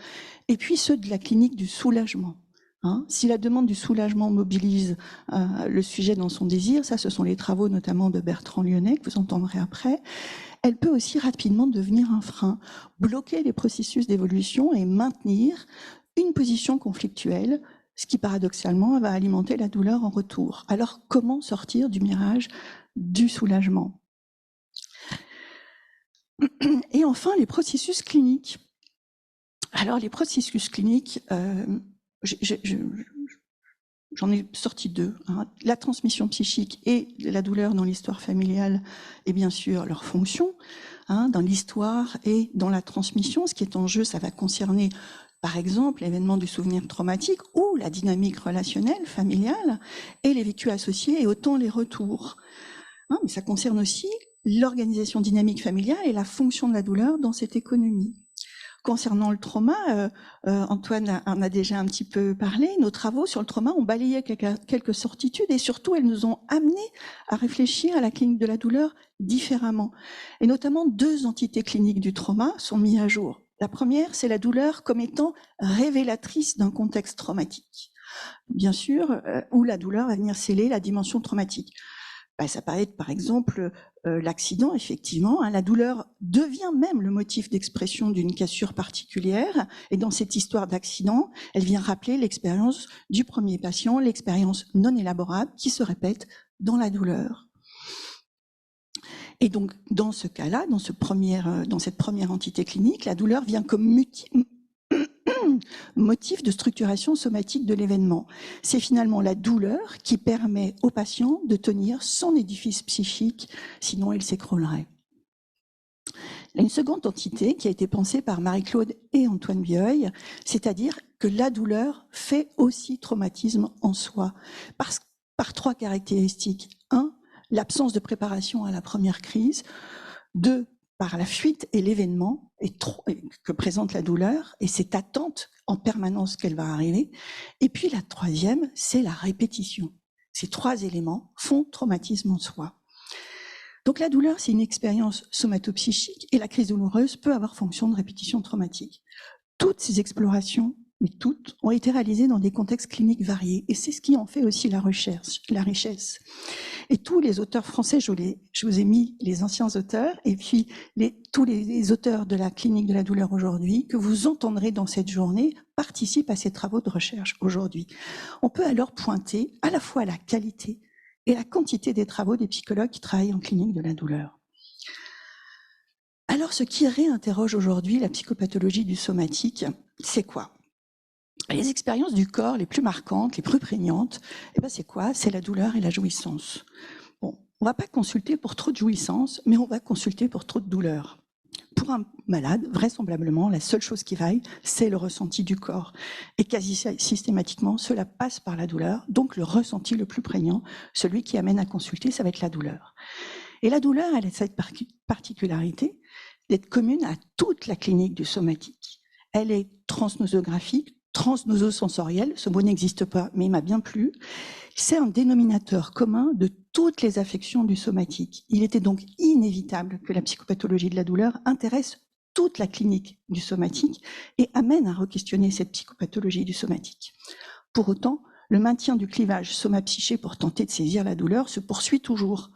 et puis ceux de la clinique du soulagement. Hein, si la demande du soulagement mobilise le sujet dans son désir, ça ce sont les travaux notamment de Bertrand Lyonnais, que vous entendrez après, elle peut aussi rapidement devenir un frein, bloquer les processus d'évolution et maintenir une position conflictuelle, ce qui paradoxalement va alimenter la douleur en retour. Alors comment sortir du mirage du soulagement? Et enfin, les processus cliniques. Alors les processus cliniques, j'en ai sorti 2. Hein. La transmission psychique et la douleur dans l'histoire familiale, et bien sûr leur fonction, hein, dans l'histoire et dans la transmission. Ce qui est en jeu, ça va concerner, par exemple, l'événement du souvenir traumatique ou la dynamique relationnelle, familiale, et les vécus associés et autant les retours. Hein, mais ça concerne aussi l'organisation dynamique familiale et la fonction de la douleur dans cette économie. Concernant le trauma, Antoine en a déjà un petit peu parlé, nos travaux sur le trauma ont balayé quelques certitudes et surtout elles nous ont amenés à réfléchir à la clinique de la douleur différemment. Et notamment 2 entités cliniques du trauma sont mises à jour. La première, c'est la douleur comme étant révélatrice d'un contexte traumatique. Bien sûr, où la douleur va venir sceller la dimension traumatique. Ça paraît être par exemple l'accident, effectivement. Hein, la douleur devient même le motif d'expression d'une cassure particulière. Et dans cette histoire d'accident, elle vient rappeler l'expérience du premier patient, l'expérience non élaborable qui se répète dans la douleur. Et donc, dans ce cas-là, dans cette première entité clinique, la douleur vient comme motif de structuration somatique de l'événement. C'est finalement la douleur qui permet au patient de tenir son édifice psychique, sinon il s'écroulerait. Une seconde entité qui a été pensée par Marie-Claude et Antoine Bioy, c'est-à-dire que la douleur fait aussi traumatisme en soi, par trois caractéristiques. 1, l'absence de préparation à la première crise. 2, par la fuite et l'événement que présente la douleur et cette attente en permanence qu'elle va arriver. Et puis la troisième, c'est la répétition. Ces trois éléments font traumatisme en soi. Donc la douleur, c'est une expérience somatopsychique et la crise douloureuse peut avoir fonction de répétition traumatique. Toutes ces explorations, mais toutes, ont été réalisées dans des contextes cliniques variés et c'est ce qui en fait aussi la recherche, la richesse. Et tous les auteurs français, je vous ai mis les anciens auteurs et puis tous les auteurs de la clinique de la douleur aujourd'hui que vous entendrez dans cette journée participent à ces travaux de recherche aujourd'hui. On peut alors pointer à la fois la qualité et la quantité des travaux des psychologues qui travaillent en clinique de la douleur. Alors, ce qui réinterroge aujourd'hui la psychopathologie du somatique, c'est quoi? Les expériences du corps les plus marquantes, les plus prégnantes, c'est quoi? C'est la douleur et la jouissance. Bon, on ne va pas consulter pour trop de jouissance, mais on va consulter pour trop de douleur. Pour un malade, vraisemblablement, la seule chose qui vaille, c'est le ressenti du corps. Et quasi systématiquement, cela passe par la douleur. Donc, le ressenti le plus prégnant, celui qui amène à consulter, ça va être la douleur. Et la douleur, elle a cette particularité d'être commune à toute la clinique du somatique. Elle est transnosographique, transnososensorielle, ce mot n'existe pas, mais il m'a bien plu. C'est un dénominateur commun de toutes les affections du somatique. Il était donc inévitable que la psychopathologie de la douleur intéresse toute la clinique du somatique et amène à re-questionner cette psychopathologie du somatique. Pour autant, le maintien du clivage soma-psyché pour tenter de saisir la douleur se poursuit toujours,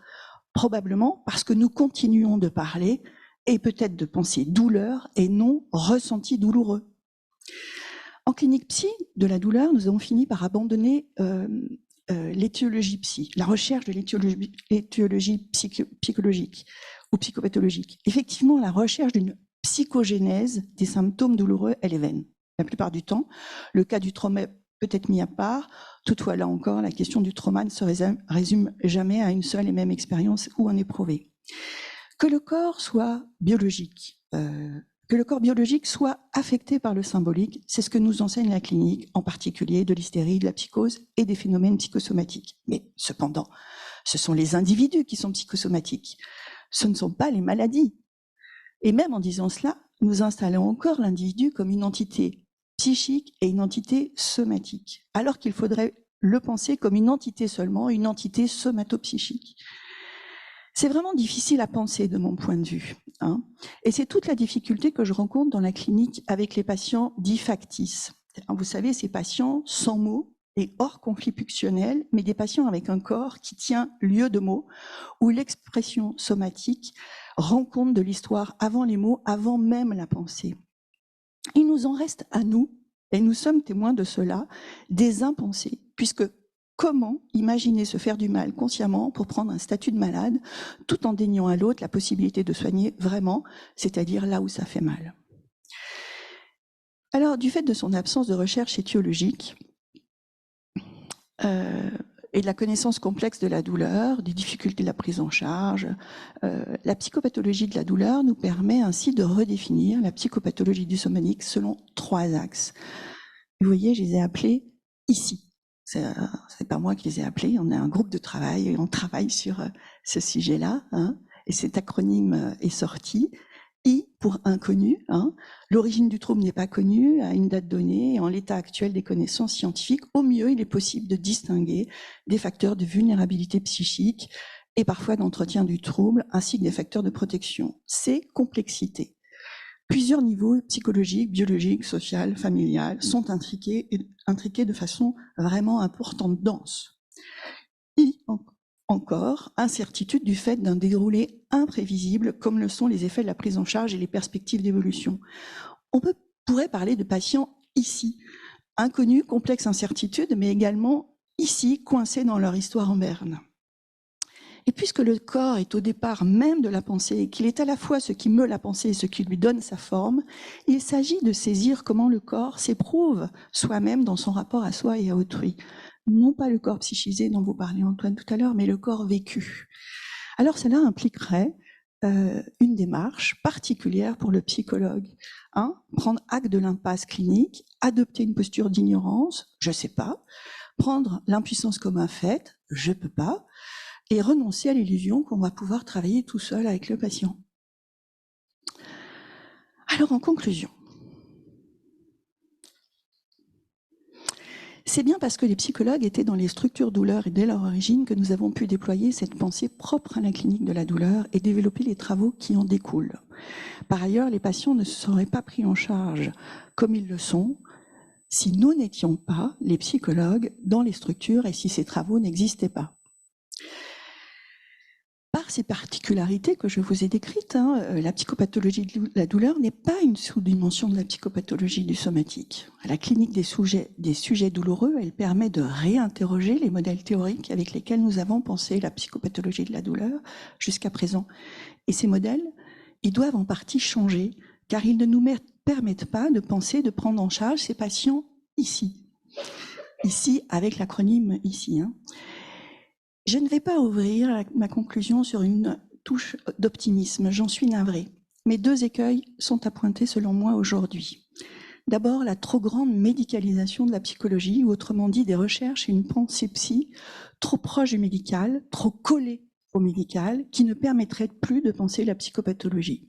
probablement parce que nous continuons de parler et peut-être de penser douleur et non ressenti douloureux. En clinique psy de la douleur, nous avons fini par abandonner l'étiologie psy, la recherche de l'étiologie psychologique ou psychopathologique. Effectivement, la recherche d'une psychogénèse des symptômes douloureux, elle est vaine. La plupart du temps, le cas du trauma peut être mis à part. Toutefois, là encore, la question du trauma ne se résume jamais à une seule et même expérience ou un éprouvé. Que le corps soit biologique, que le corps biologique soit affecté par le symbolique, c'est ce que nous enseigne la clinique, en particulier de l'hystérie, de la psychose et des phénomènes psychosomatiques. Mais cependant, ce sont les individus qui sont psychosomatiques, ce ne sont pas les maladies. Et même en disant cela, nous installons encore l'individu comme une entité psychique et une entité somatique, alors qu'il faudrait le penser comme une entité seulement, une entité somatopsychique. C'est vraiment difficile à penser de mon point de vue. Et c'est toute la difficulté que je rencontre dans la clinique avec les patients dits factices. Vous savez, ces patients sans mots et hors conflit pulsionnel, mais des patients avec un corps qui tient lieu de mots, où l'expression somatique rend compte de l'histoire avant les mots, avant même la pensée. Il nous en reste à nous, et nous sommes témoins de cela, des impensés, puisque comment imaginer se faire du mal consciemment pour prendre un statut de malade tout en déniant à l'autre la possibilité de soigner vraiment, c'est-à-dire là où ça fait mal. Alors, du fait de son absence de recherche étiologique et de la connaissance complexe de la douleur, des difficultés de la prise en charge, la psychopathologie de la douleur nous permet ainsi de redéfinir la psychopathologie du somatique selon 3 axes. Vous voyez, je les ai appelés ici. C'est pas moi qui les ai appelés, on a un groupe de travail et on travaille sur ce sujet-là, et cet acronyme est sorti. I pour inconnu, l'origine du trouble n'est pas connue à une date donnée, et en l'état actuel des connaissances scientifiques, au mieux il est possible de distinguer des facteurs de vulnérabilité psychique et parfois d'entretien du trouble, ainsi que des facteurs de protection. C'est complexité. Plusieurs niveaux psychologiques, biologiques, sociaux, familiales sont intriqués de façon vraiment importante, dense. Et encore, incertitude du fait d'un déroulé imprévisible, comme le sont les effets de la prise en charge et les perspectives d'évolution. On pourrait parler de patients ici, inconnus, complexes incertitudes, mais également ici, coincés dans leur histoire en berne. Et puisque le corps est au départ même de la pensée, et qu'il est à la fois ce qui meut la pensée et ce qui lui donne sa forme, il s'agit de saisir comment le corps s'éprouve soi-même dans son rapport à soi et à autrui. Non pas le corps psychisé dont vous parliez Antoine tout à l'heure, mais le corps vécu. Alors cela impliquerait une démarche particulière pour le psychologue. Prendre acte de l'impasse clinique, adopter une posture d'ignorance, je ne sais pas, prendre l'impuissance comme un fait, je ne peux pas, et renoncer à l'illusion qu'on va pouvoir travailler tout seul avec le patient. Alors, en conclusion, c'est bien parce que les psychologues étaient dans les structures douleur et dès leur origine que nous avons pu déployer cette pensée propre à la clinique de la douleur et développer les travaux qui en découlent. Par ailleurs, les patients ne se seraient pas pris en charge comme ils le sont si nous n'étions pas, les psychologues, dans les structures et si ces travaux n'existaient pas. Par ces particularités que je vous ai décrites, la psychopathologie de la douleur n'est pas une sous-dimension de la psychopathologie du somatique. À la clinique des sujets douloureux, elle permet de réinterroger les modèles théoriques avec lesquels nous avons pensé la psychopathologie de la douleur jusqu'à présent. Et ces modèles, ils doivent en partie changer, car ils ne nous permettent pas de penser, de prendre en charge ces patients ici. Ici, avec l'acronyme ici. Je ne vais pas ouvrir ma conclusion sur une touche d'optimisme, j'en suis navrée. Mais deux écueils sont à pointer selon moi aujourd'hui. D'abord, la trop grande médicalisation de la psychologie, ou autrement dit des recherches et une pensée psy trop proche du médical, trop collée au médical, qui ne permettrait plus de penser la psychopathologie.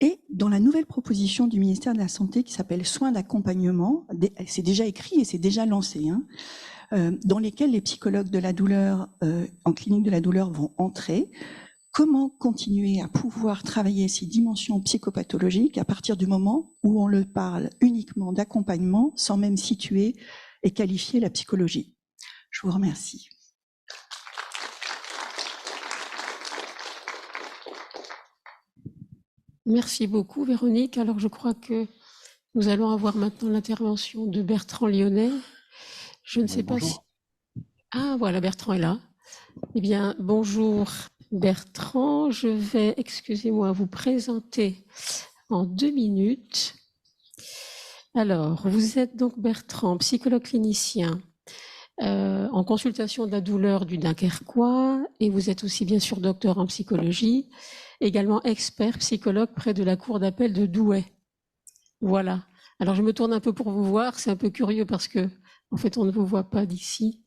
Et dans la nouvelle proposition du ministère de la Santé qui s'appelle soins d'accompagnement, c'est déjà écrit et c'est déjà lancé, dans lesquels les psychologues de la douleur, en clinique de la douleur, vont entrer. Comment continuer à pouvoir travailler ces dimensions psychopathologiques à partir du moment où on le parle uniquement d'accompagnement sans même situer et qualifier la psychologie? Je vous remercie. Merci beaucoup, Véronique. Alors, je crois que nous allons avoir maintenant l'intervention de Bertrand Lyonnais. Je ne sais pas si... Ah, voilà, Bertrand est là. Eh bien, bonjour Bertrand. Je vais, excusez-moi, vous présenter en 2 minutes. Alors, vous êtes donc Bertrand, psychologue clinicien en consultation de la douleur du Dunkerquois et vous êtes aussi bien sûr docteur en psychologie, également expert psychologue près de la cour d'appel de Douai. Voilà. Alors, je me tourne un peu pour vous voir. C'est un peu curieux parce que, en fait, on ne vous voit pas d'ici.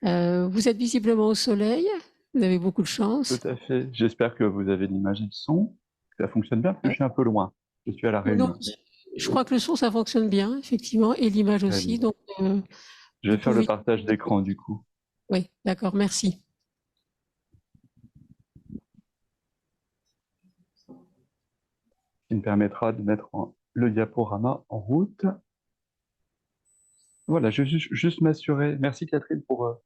Vous êtes visiblement au soleil. Vous avez beaucoup de chance. Tout à fait. J'espère que vous avez l'image et le son. Ça fonctionne bien parce que je suis un peu loin. Je suis à La Réunion. Non, je crois que le son, ça fonctionne bien, effectivement, et l'image aussi. Donc, je vais faire le partage d'écran, du coup. Oui, d'accord, merci. Qui me permettra de mettre le diaporama en route. Voilà, je vais juste m'assurer. Merci Catherine pour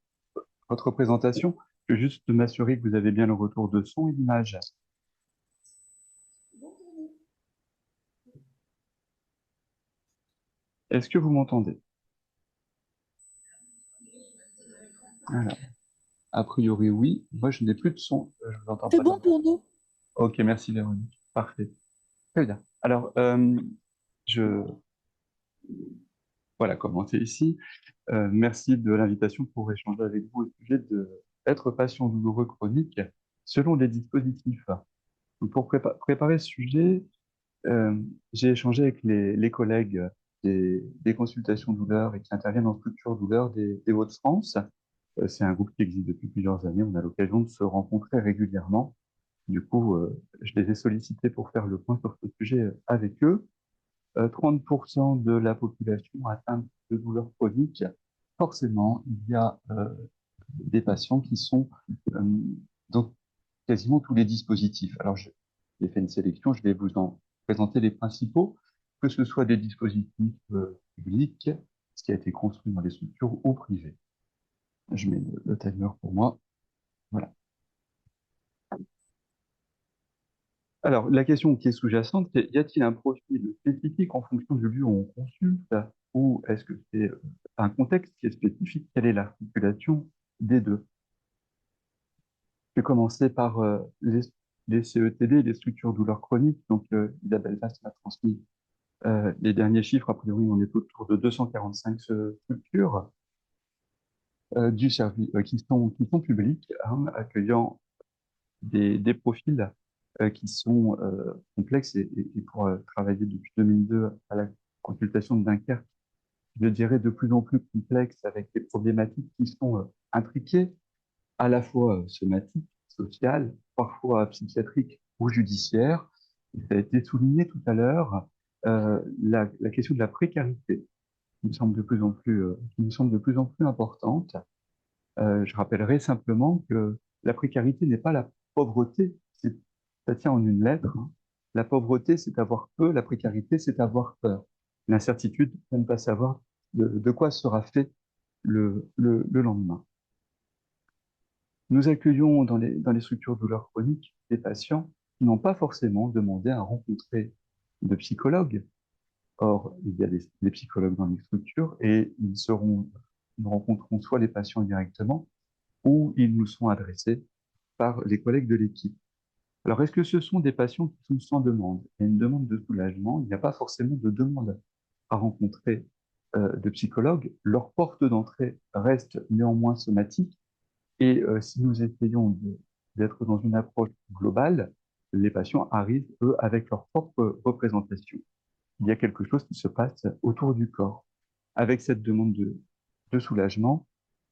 votre présentation. Je vais juste m'assurer que vous avez bien le retour de son et d'image. Est-ce que vous m'entendez? Voilà. A priori, oui. Moi, je n'ai plus de son. Je vous entends pas. C'est bon pour nous? Ok, merci Véronique. Parfait. Très bien. Alors, voilà, commencer ici. Merci de l'invitation pour échanger avec vous au sujet d'être patient douloureux chronique selon les dispositifs. Donc, pour préparer ce sujet, j'ai échangé avec les collègues des consultations douleur et qui interviennent en structure douleur des Hauts-de-France. C'est un groupe qui existe depuis plusieurs années. On a l'occasion de se rencontrer régulièrement. Du coup, je les ai sollicités pour faire le point sur ce sujet avec eux. 30% de la population atteinte de douleurs chroniques. Forcément, il y a des patients qui sont dans quasiment tous les dispositifs. Alors, j'ai fait une sélection, je vais vous en présenter les principaux, que ce soit des dispositifs publics, ce qui a été construit dans les structures ou privées. Je mets le timer pour moi. Voilà. Alors, la question qui est sous-jacente, c'est y a-t-il un profil spécifique en fonction du lieu où on consulte, ou est-ce que c'est un contexte qui est spécifique? Quelle est l'articulation des deux? Je vais commencer par les CETD, les structures douleurs chroniques. Donc, Isabelle Vasse m'a transmis les derniers chiffres. A priori, on est autour de 245 structures du service qui sont publiques, accueillant des profils qui sont complexes et pour travailler depuis 2002 à la consultation de Dunkerque, je dirais de plus en plus complexes avec des problématiques qui sont intriquées, à la fois somatiques, sociales, parfois psychiatriques ou judiciaires. Et ça a été souligné tout à l'heure, la question de la précarité qui me semble de plus en plus importante. Je rappellerai simplement que la précarité n'est pas la pauvreté, ça tient en une lettre, hein. La pauvreté, c'est avoir peu, la précarité, c'est avoir peur. L'incertitude, c'est ne pas savoir de quoi sera fait le lendemain. Nous accueillons dans les structures de douleurs chroniques des patients qui n'ont pas forcément demandé à rencontrer de psychologues. Or, il y a des psychologues dans les structures et nous rencontrons soit les patients directement ou ils nous sont adressés par les collègues de l'équipe. Alors, est-ce que ce sont des patients qui sont sans demande? Il y a une demande de soulagement, il n'y a pas forcément de demande à rencontrer de psychologues. Leur porte d'entrée reste néanmoins somatique et si nous essayons d'être dans une approche globale, les patients arrivent, eux, avec leur propre représentation. Il y a quelque chose qui se passe autour du corps, avec cette demande de soulagement,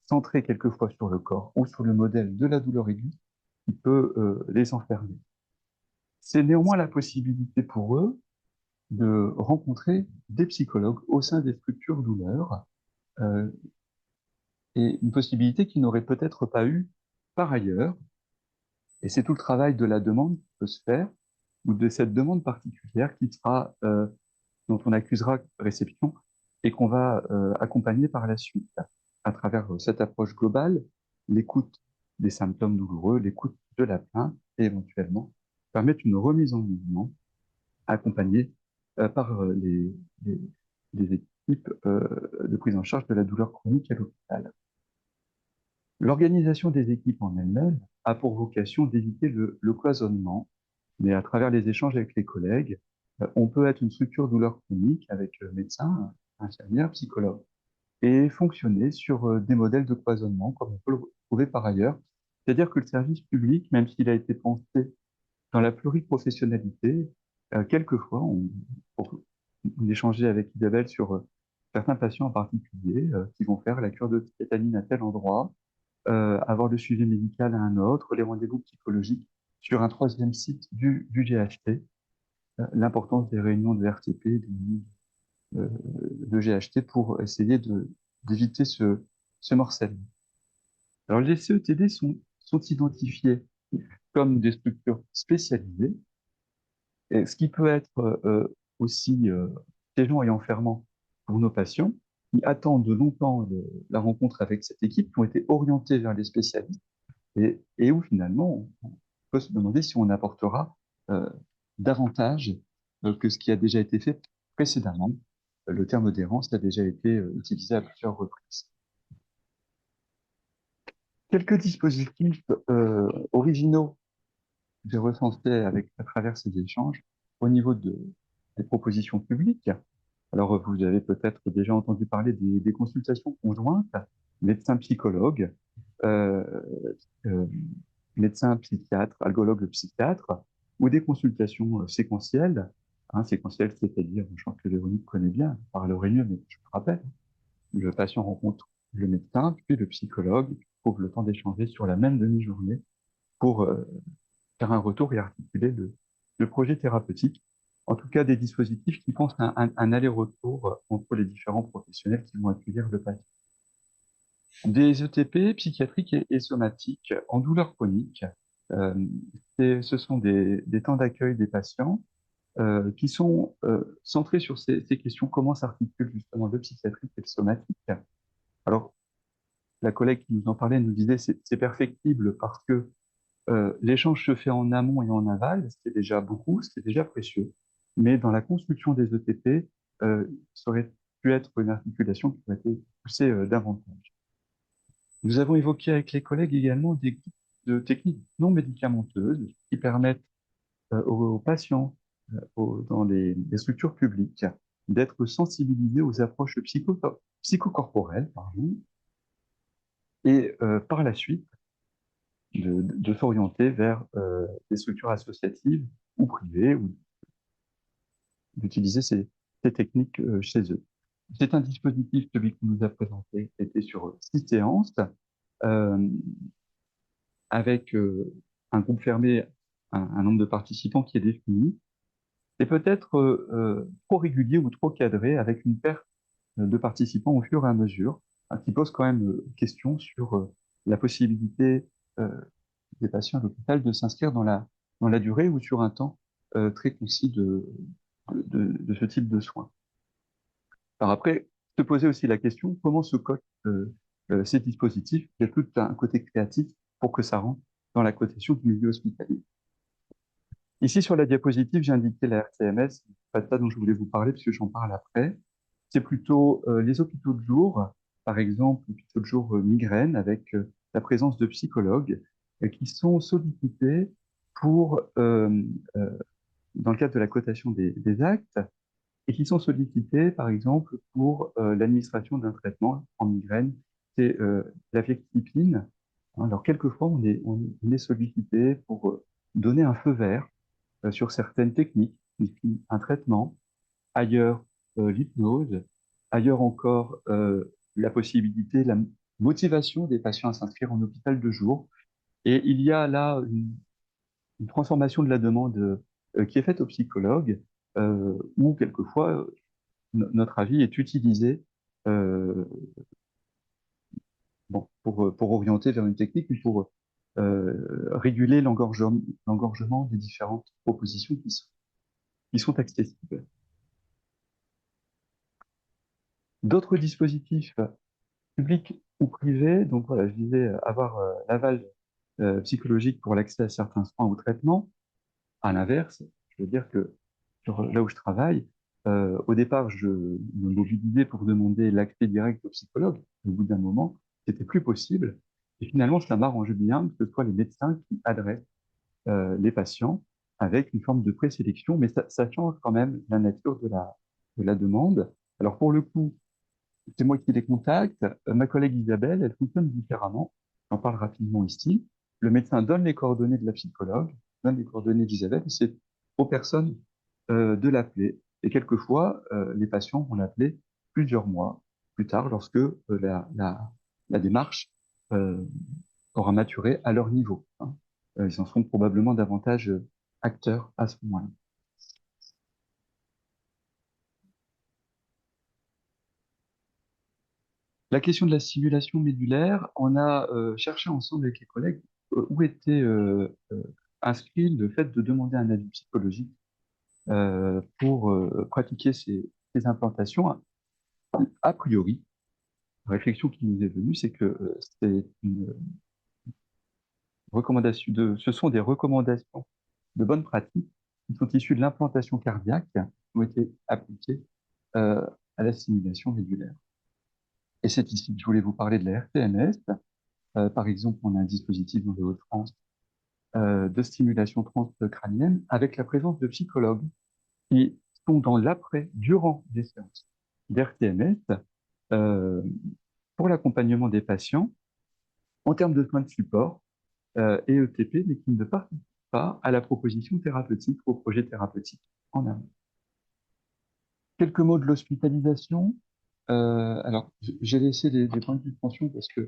centrée quelquefois sur le corps ou sur le modèle de la douleur aiguë qui peut les enfermer. C'est néanmoins la possibilité pour eux de rencontrer des psychologues au sein des structures douleurs, et une possibilité qu'ils n'auraient peut-être pas eu par ailleurs. Et c'est tout le travail de la demande qui peut se faire, ou de cette demande particulière qui sera, dont on accusera réception et qu'on va accompagner par la suite à travers cette approche globale, l'écoute des symptômes douloureux, l'écoute de la plainte et éventuellement permettre une remise en mouvement accompagnée par les équipes de prise en charge de la douleur chronique à l'hôpital. L'organisation des équipes en elle-même a pour vocation d'éviter le cloisonnement, mais à travers les échanges avec les collègues, on peut être une structure douleur chronique avec médecins, infirmières, psychologues, et fonctionner sur des modèles de cloisonnement, comme on peut le trouver par ailleurs. C'est-à-dire que le service public, même s'il a été pensé dans la pluriprofessionnalité, quelquefois, on échangeait avec Isabelle sur certains patients en particulier qui vont faire la cure de tétanine à tel endroit, avoir le suivi médical à un autre, les rendez-vous psychologiques sur un troisième site du GHT, l'importance des réunions de RTP, de GHT pour essayer d'éviter ce morcellement. Alors les CETD sont identifiés comme des structures spécialisées, et ce qui peut être aussi piégeant et enfermant pour nos patients qui attendent longtemps la rencontre avec cette équipe, qui ont été orientés vers les spécialistes, et où finalement on peut se demander si on apportera davantage que ce qui a déjà été fait précédemment. Le terme d'errance a déjà été utilisé à plusieurs reprises. Quelques dispositifs originaux que j'ai recensés à travers ces échanges au niveau des propositions publiques. Alors, vous avez peut-être déjà entendu parler des consultations conjointes, médecins-psychologues, médecins psychiatres, algologues psychiatres, ou des consultations séquentielles. Séquentielles, c'est-à-dire, je pense que Véronique connaît bien, parlerait mieux, mais je me rappelle, le patient rencontre le médecin, puis le psychologue, trouve le temps d'échanger sur la même demi-journée pour faire un retour et articuler le projet thérapeutique. En tout cas, des dispositifs qui pensent à un aller-retour entre les différents professionnels qui vont accueillir le patient. Des ETP psychiatriques et somatiques en douleur chronique. Ce sont des temps d'accueil des patients qui sont centrés sur ces questions, comment s'articule justement le psychiatrique et le somatique. Alors, la collègue qui nous en parlait nous disait c'est perfectible parce que l'échange se fait en amont et en aval, c'est déjà beaucoup, c'est déjà précieux. Mais dans la construction des ETP, ça aurait pu être une articulation qui aurait été poussée davantage. Nous avons évoqué avec les collègues également des techniques non médicamenteuses qui permettent aux patients dans les structures publiques d'être sensibilisés aux approches psychocorporelles, et par la suite, de s'orienter vers des structures associatives ou privées, ou d'utiliser ces techniques chez eux. C'est un dispositif, celui qu'on nous a présenté, qui était sur 6 séances, avec un groupe fermé, un nombre de participants qui est défini, et peut-être trop régulier ou trop cadré, avec une perte de participants au fur et à mesure, qui pose quand même question sur la possibilité des patients à l'hôpital de s'inscrire dans la durée ou sur un temps très concis de ce type de soins. Alors après, se poser aussi la question, comment se cotent ces dispositifs? Il y a tout un côté créatif pour que ça rentre dans la cotation du milieu hospitalier. Ici, sur la diapositive, j'ai indiqué la RTMS, c'est pas de ça dont je voulais vous parler, parce que j'en parle après. C'est plutôt les hôpitaux de jour, par exemple, l'hôpital de jour migraine, avec la présence de psychologues qui sont sollicités pour, dans le cadre de la cotation des actes, et qui sont sollicités, par exemple, pour l'administration d'un traitement en migraine, c'est la fluoxétine. Alors, quelquefois, on est sollicité pour donner un feu vert sur certaines techniques, un traitement, ailleurs l'hypnose, ailleurs encore la possibilité, la motivation des patients à s'inscrire en hôpital de jour. Et il y a là une transformation de la demande qui est faite aux psychologues, où quelquefois notre avis est utilisé bon, pour orienter vers une technique ou pour réguler l'engorgement des différentes propositions qui sont accessibles. D'autres dispositifs publics ou privés, donc voilà, je disais avoir l'aval psychologique pour l'accès à certains soins ou traitements. À l'inverse, je veux dire que là où je travaille, au départ, je me mobilisais pour demander l'accès direct au psychologue. Au bout d'un moment, c'était plus possible. Et finalement, ça m'arrange bien que ce soit les médecins qui adressent les patients avec une forme de présélection, mais ça change quand même la nature de la demande. Alors pour le coup, c'est moi qui les contacte. Ma collègue Isabelle, elle fonctionne différemment. J'en parle rapidement ici. Le médecin donne les coordonnées de la psychologue, donne les coordonnées d'Isabelle, et c'est aux personnes de l'appeler. Et quelquefois, les patients vont l'appeler plusieurs mois plus tard, lorsque la démarche aura maturé à leur niveau. Hein. Ils en seront probablement davantage acteurs à ce moment-là. La question de la stimulation médulaire, on a cherché ensemble avec les collègues où était inscrit le fait de demander un avis psychologique pour pratiquer ces implantations. A priori, la réflexion qui nous est venue, c'est que c'est une recommandation ce sont des recommandations de bonne pratique qui sont issues de l'implantation cardiaque qui ont été appliquées à la stimulation médulaire. Et c'est ici que je voulais vous parler de la RTMS. Par exemple, on a un dispositif dans les Hauts-de-France de stimulation transcrânienne avec la présence de psychologues qui sont dans l'après, durant des séances d'RTMS pour l'accompagnement des patients en termes de soins de support et ETP, mais qui ne participent pas à la proposition thérapeutique, au projet thérapeutique en amont. Quelques mots de l'hospitalisation. Alors, j'ai laissé des points de suspension parce que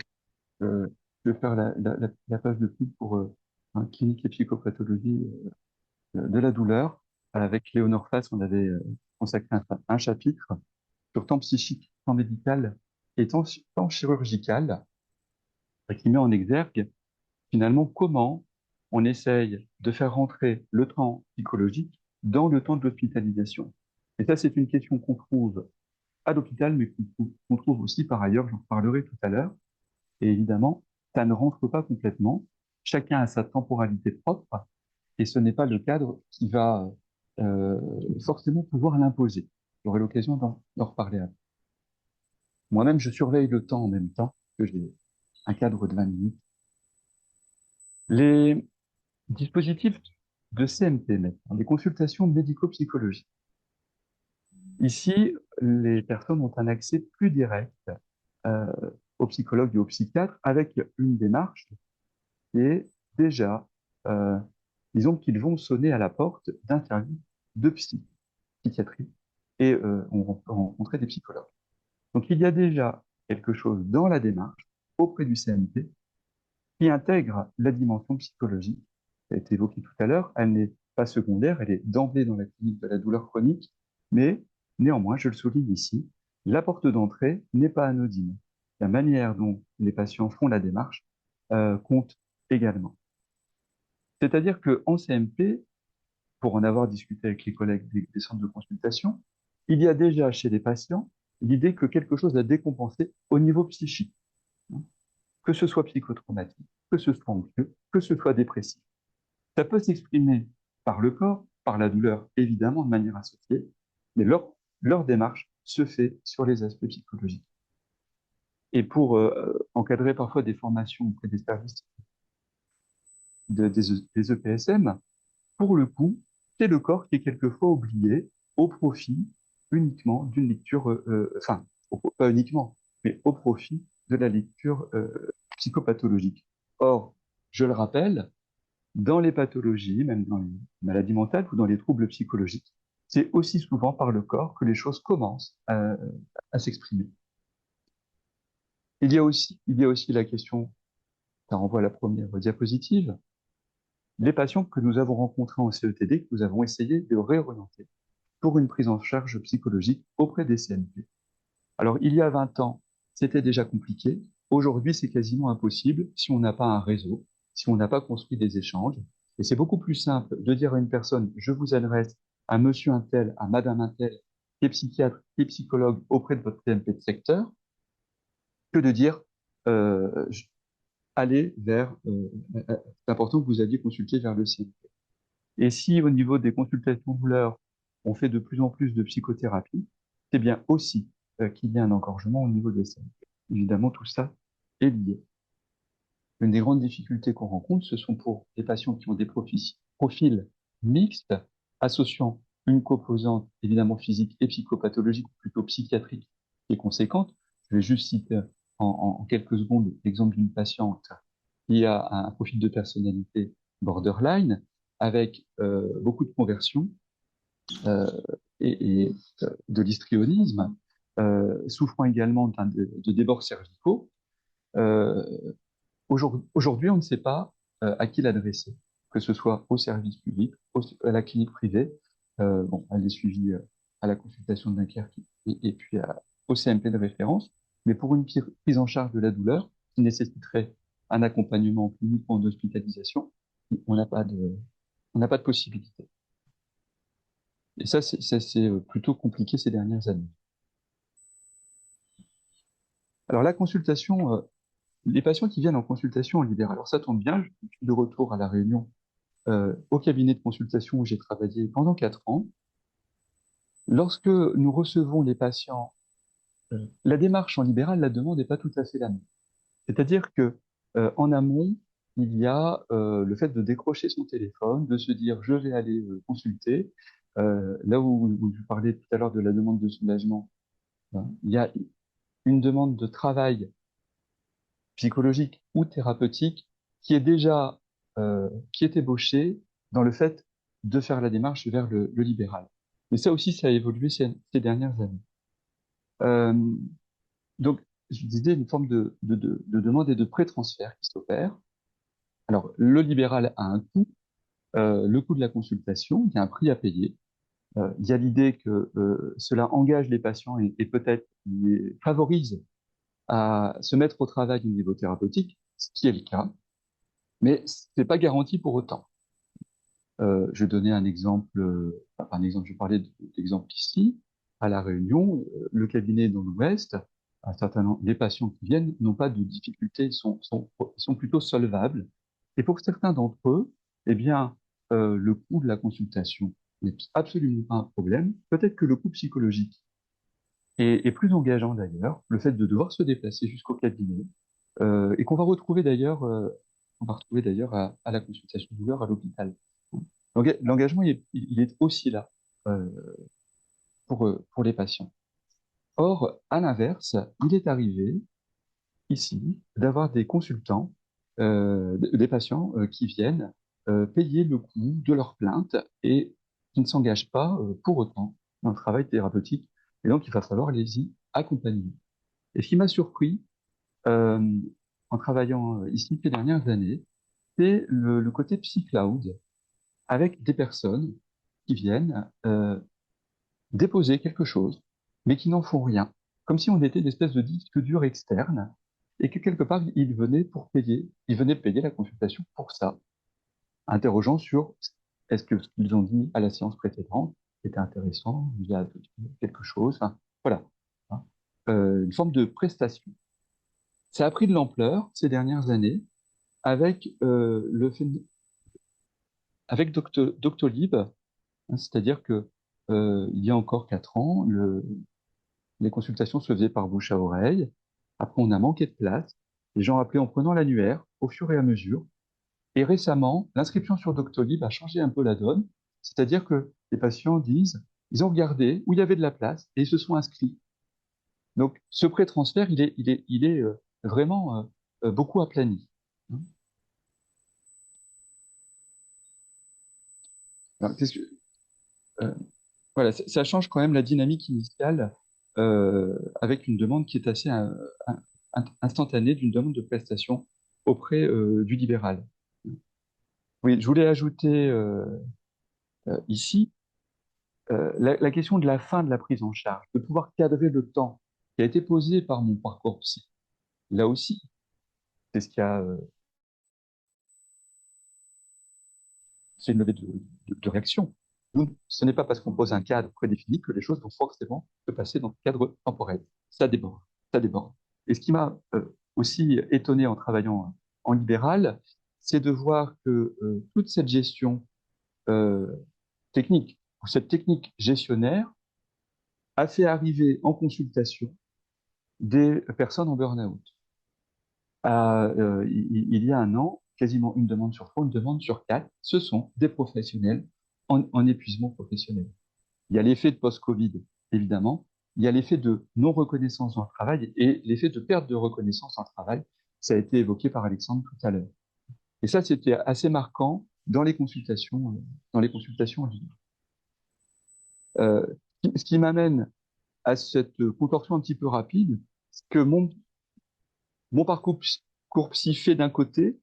je vais faire la page de pub pour clinique et psychopathologie de la douleur. Avec Léonore Fass, on avait consacré un chapitre sur temps psychique, temps médical et temps chirurgical, qui met en exergue finalement comment on essaye de faire rentrer le temps psychologique dans le temps de l'hospitalisation. Et ça, c'est une question qu'on trouve à l'hôpital, mais qu'on trouve aussi par ailleurs, j'en parlerai tout à l'heure. Et évidemment, ça ne rentre pas complètement. Chacun a sa temporalité propre, et ce n'est pas le cadre qui va forcément pouvoir l'imposer. J'aurai l'occasion d'en reparler après. Moi-même, je surveille le temps en même temps, que j'ai un cadre de 20 minutes. Les dispositifs de CMP, maintenant, les consultations médico-psychologiques. Ici, les personnes ont un accès plus direct au psychologue et au psychiatre avec une démarche qui est déjà, disons qu'ils vont sonner à la porte d'un service de psychiatrie et on peut rencontrer des psychologues. Donc il y a déjà quelque chose dans la démarche auprès du CMP qui intègre la dimension psychologique. Ça a été évoqué tout à l'heure, elle n'est pas secondaire, elle est d'emblée dans la clinique de la douleur chronique, mais néanmoins, je le souligne ici, la porte d'entrée n'est pas anodine. La manière dont les patients font la démarche compte également. C'est-à-dire qu'en CMP, pour en avoir discuté avec les collègues des centres de consultation, il y a déjà chez les patients l'idée que quelque chose a décompensé au niveau psychique, hein, que ce soit psychotraumatique, que ce soit anxieux, que ce soit dépressif. Ça peut s'exprimer par le corps, par la douleur, évidemment, de manière associée, mais leur démarche se fait sur les aspects psychologiques. Et pour encadrer parfois des formations auprès des services des EPSM, pour le coup, c'est le corps qui est quelquefois oublié au profit uniquement d'une lecture, enfin, pas uniquement, mais au profit de la lecture psychopathologique. Or, je le rappelle, dans les pathologies, même dans les maladies mentales ou dans les troubles psychologiques, c'est aussi souvent par le corps que les choses commencent à s'exprimer. Il y a aussi la question, ça renvoie à la première diapositive, les patients que nous avons rencontrés en CETD, que nous avons essayé de réorienter pour une prise en charge psychologique auprès des CMP. Alors, il y a 20 ans, c'était déjà compliqué. Aujourd'hui, c'est quasiment impossible si on n'a pas un réseau, si on n'a pas construit des échanges. Et c'est beaucoup plus simple de dire à une personne, je vous adresse à monsieur un tel, à madame un tel, qui est psychiatre, qui est psychologue auprès de votre CMP de secteur, que de dire, euh, allez vers, c'est important que vous alliez consulter vers le CMP. Et si au niveau des consultations douleurs, on fait de plus en plus de psychothérapie, c'est bien aussi qu'il y a un engorgement au niveau des CMP. Évidemment, tout ça est lié. Une des grandes difficultés qu'on rencontre, ce sont pour des patients qui ont des profils mixtes, associant une composante évidemment physique et psychopathologique, ou plutôt psychiatrique, qui est conséquente. Je vais juste citer en quelques secondes l'exemple d'une patiente qui a un profil de personnalité borderline, avec beaucoup de conversions et de l'histrionisme, souffrant également de débords cervicaux. Aujourd'hui, on ne sait pas à qui l'adresser, que ce soit au service public, à la clinique privée. Bon, elle est suivie à la consultation de Dunkerque et puis au CMP de référence. Mais pour une prise en charge de la douleur, qui nécessiterait un accompagnement clinique ou en hospitalisation, on n'a pas de possibilité. Et ça, c'est plutôt compliqué ces dernières années. Alors la consultation, les patients qui viennent en consultation en libéral, alors ça tombe bien, je suis de retour à La Réunion, au cabinet de consultation où j'ai travaillé pendant 4 ans. Lorsque nous recevons les patients, la démarche en libéral, la demande n'est pas tout à fait la même. C'est-à-dire que en amont, il y a le fait de décrocher son téléphone, de se dire je vais aller consulter. Là où je parlais tout à l'heure de la demande de soulagement, hein, il y a une demande de travail psychologique ou thérapeutique qui est déjà qui est ébauchée dans le fait de faire la démarche vers le libéral. Mais ça aussi, ça a évolué ces dernières années. Donc, je disais une forme de demande et de pré-transfert qui s'opère. Alors, le libéral a un coût, le coût de la consultation, il y a un prix à payer. Il y a l'idée que cela engage les patients et peut-être les favorise à se mettre au travail au niveau thérapeutique, ce qui est le cas, mais c'est pas garanti pour autant. Je donnais un exemple, je parlais d'exemple ici, à La Réunion, le cabinet dans l'Ouest, un certain nombre, les patients qui viennent n'ont pas de difficultés, ils sont plutôt solvables. Et pour certains d'entre eux, eh bien, le coût de la consultation n'est absolument pas un problème. Peut-être que le coût psychologique est plus engageant d'ailleurs, le fait de devoir se déplacer jusqu'au cabinet, et qu'on va retrouver d'ailleurs, à la consultation douleur à l'hôpital. L'engagement, il est aussi là euh, pour les patients. Or, à l'inverse, il est arrivé ici d'avoir des consultants des patients qui viennent payer le coût de leur plainte et qui ne s'engagent pas pour autant dans le travail thérapeutique. Et donc, il va falloir les y accompagner. Et ce qui m'a surpris en travaillant ici ces dernières années, c'est le côté psy-cloud avec des personnes qui viennent déposer quelque chose, mais qui n'en font rien, comme si on était une espèce de disque dur externe, et que quelque part, ils venaient payer la consultation pour ça, interrogeant sur est-ce que ce qu'ils ont dit à la séance précédente était intéressant, il y a quelque chose, enfin, voilà, hein. Une forme de prestation. Ça a pris de l'ampleur ces dernières années avec avec Doctolib, hein, c'est-à-dire que il y a encore 4 ans, les consultations se faisaient par bouche à oreille. Après, on a manqué de place. Les gens appelaient en prenant l'annuaire au fur et à mesure. Et récemment, l'inscription sur Doctolib a changé un peu la donne. C'est-à-dire que les patients disent, ils ont regardé où il y avait de la place et ils se sont inscrits. Donc, ce pré-transfert, il est vraiment beaucoup aplani. Alors, euh, voilà, ça change quand même la dynamique initiale avec une demande qui est assez instantanée d'une demande de prestation auprès du libéral. Oui, je voulais ajouter ici la question de la fin de la prise en charge, de pouvoir cadrer le temps qui a été posé par mon parcours psy. Là aussi, c'est ce qui a, c'est une levée de réaction. Donc, ce n'est pas parce qu'on pose un cadre prédéfini que les choses vont forcément se passer dans le cadre temporel. Ça déborde, ça déborde. Et ce qui m'a aussi étonné en travaillant en libéral, c'est de voir que toute cette gestion technique, ou cette technique gestionnaire, a fait arriver en consultation des personnes en burn-out. Il y a un an, quasiment une demande sur 3, une demande sur 4, ce sont des professionnels en épuisement professionnel. Il y a l'effet de post-Covid, évidemment. Il y a l'effet de non-reconnaissance dans le travail et l'effet de perte de reconnaissance dans le travail. Ça a été évoqué par Alexandre tout à l'heure. Et ça, c'était assez marquant dans les consultations en ligne. Ce qui m'amène à cette contorsion un petit peu rapide, c'est que mon parcours psy fait d'un côté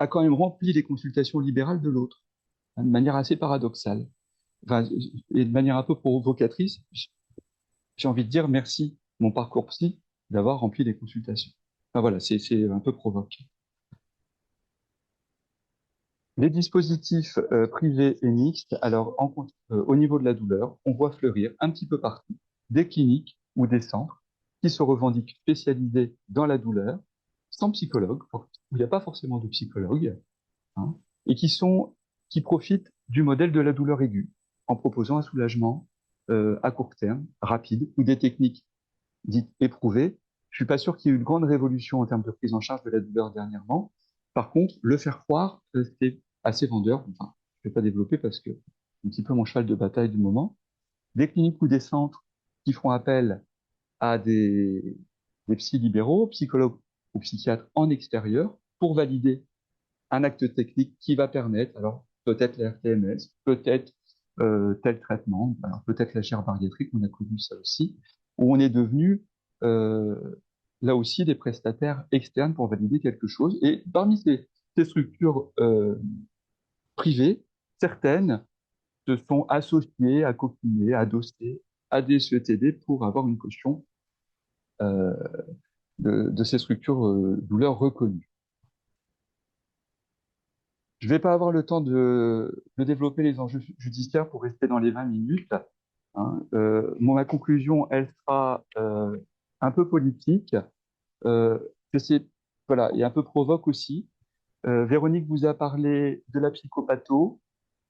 a quand même rempli les consultations libérales de l'autre, hein, de manière assez paradoxale. Enfin, et de manière un peu provocatrice, j'ai envie de dire merci, mon parcours psy, d'avoir rempli les consultations. Enfin, voilà, c'est un peu provoqué. Les dispositifs privés et mixtes, alors au niveau de la douleur, on voit fleurir un petit peu partout des cliniques ou des centres qui se revendiquent spécialisés dans la douleur, sans psychologue, où il n'y a pas forcément de psychologue, hein, et qui profitent du modèle de la douleur aiguë, en proposant un soulagement à court terme, rapide, ou des techniques dites éprouvées. Je suis pas sûr qu'il y ait eu une grande révolution en termes de prise en charge de la douleur dernièrement. Par contre, le faire croire, c'est assez vendeur. Enfin, je vais pas développer parce que c'est un petit peu mon cheval de bataille du moment. Des cliniques ou des centres qui font appel à des psy libéraux, psychologues ou psychiatres en extérieur pour valider un acte technique qui va permettre, alors peut-être la RTMS, peut-être tel traitement, alors peut-être la chaire bariatrique, on a connu ça aussi, où on est devenu là aussi des prestataires externes pour valider quelque chose. Et parmi ces structures privées, certaines se sont associées, accoquinées, adossées à des CETD pour avoir une caution euh, de ces structures douleurs reconnues. Je ne vais pas avoir le temps de développer les enjeux judiciaires pour rester dans les 20 minutes. Hein. Ma conclusion, elle sera un peu politique, que c'est voilà, et un peu provoque aussi. Véronique vous a parlé de la psychopatho.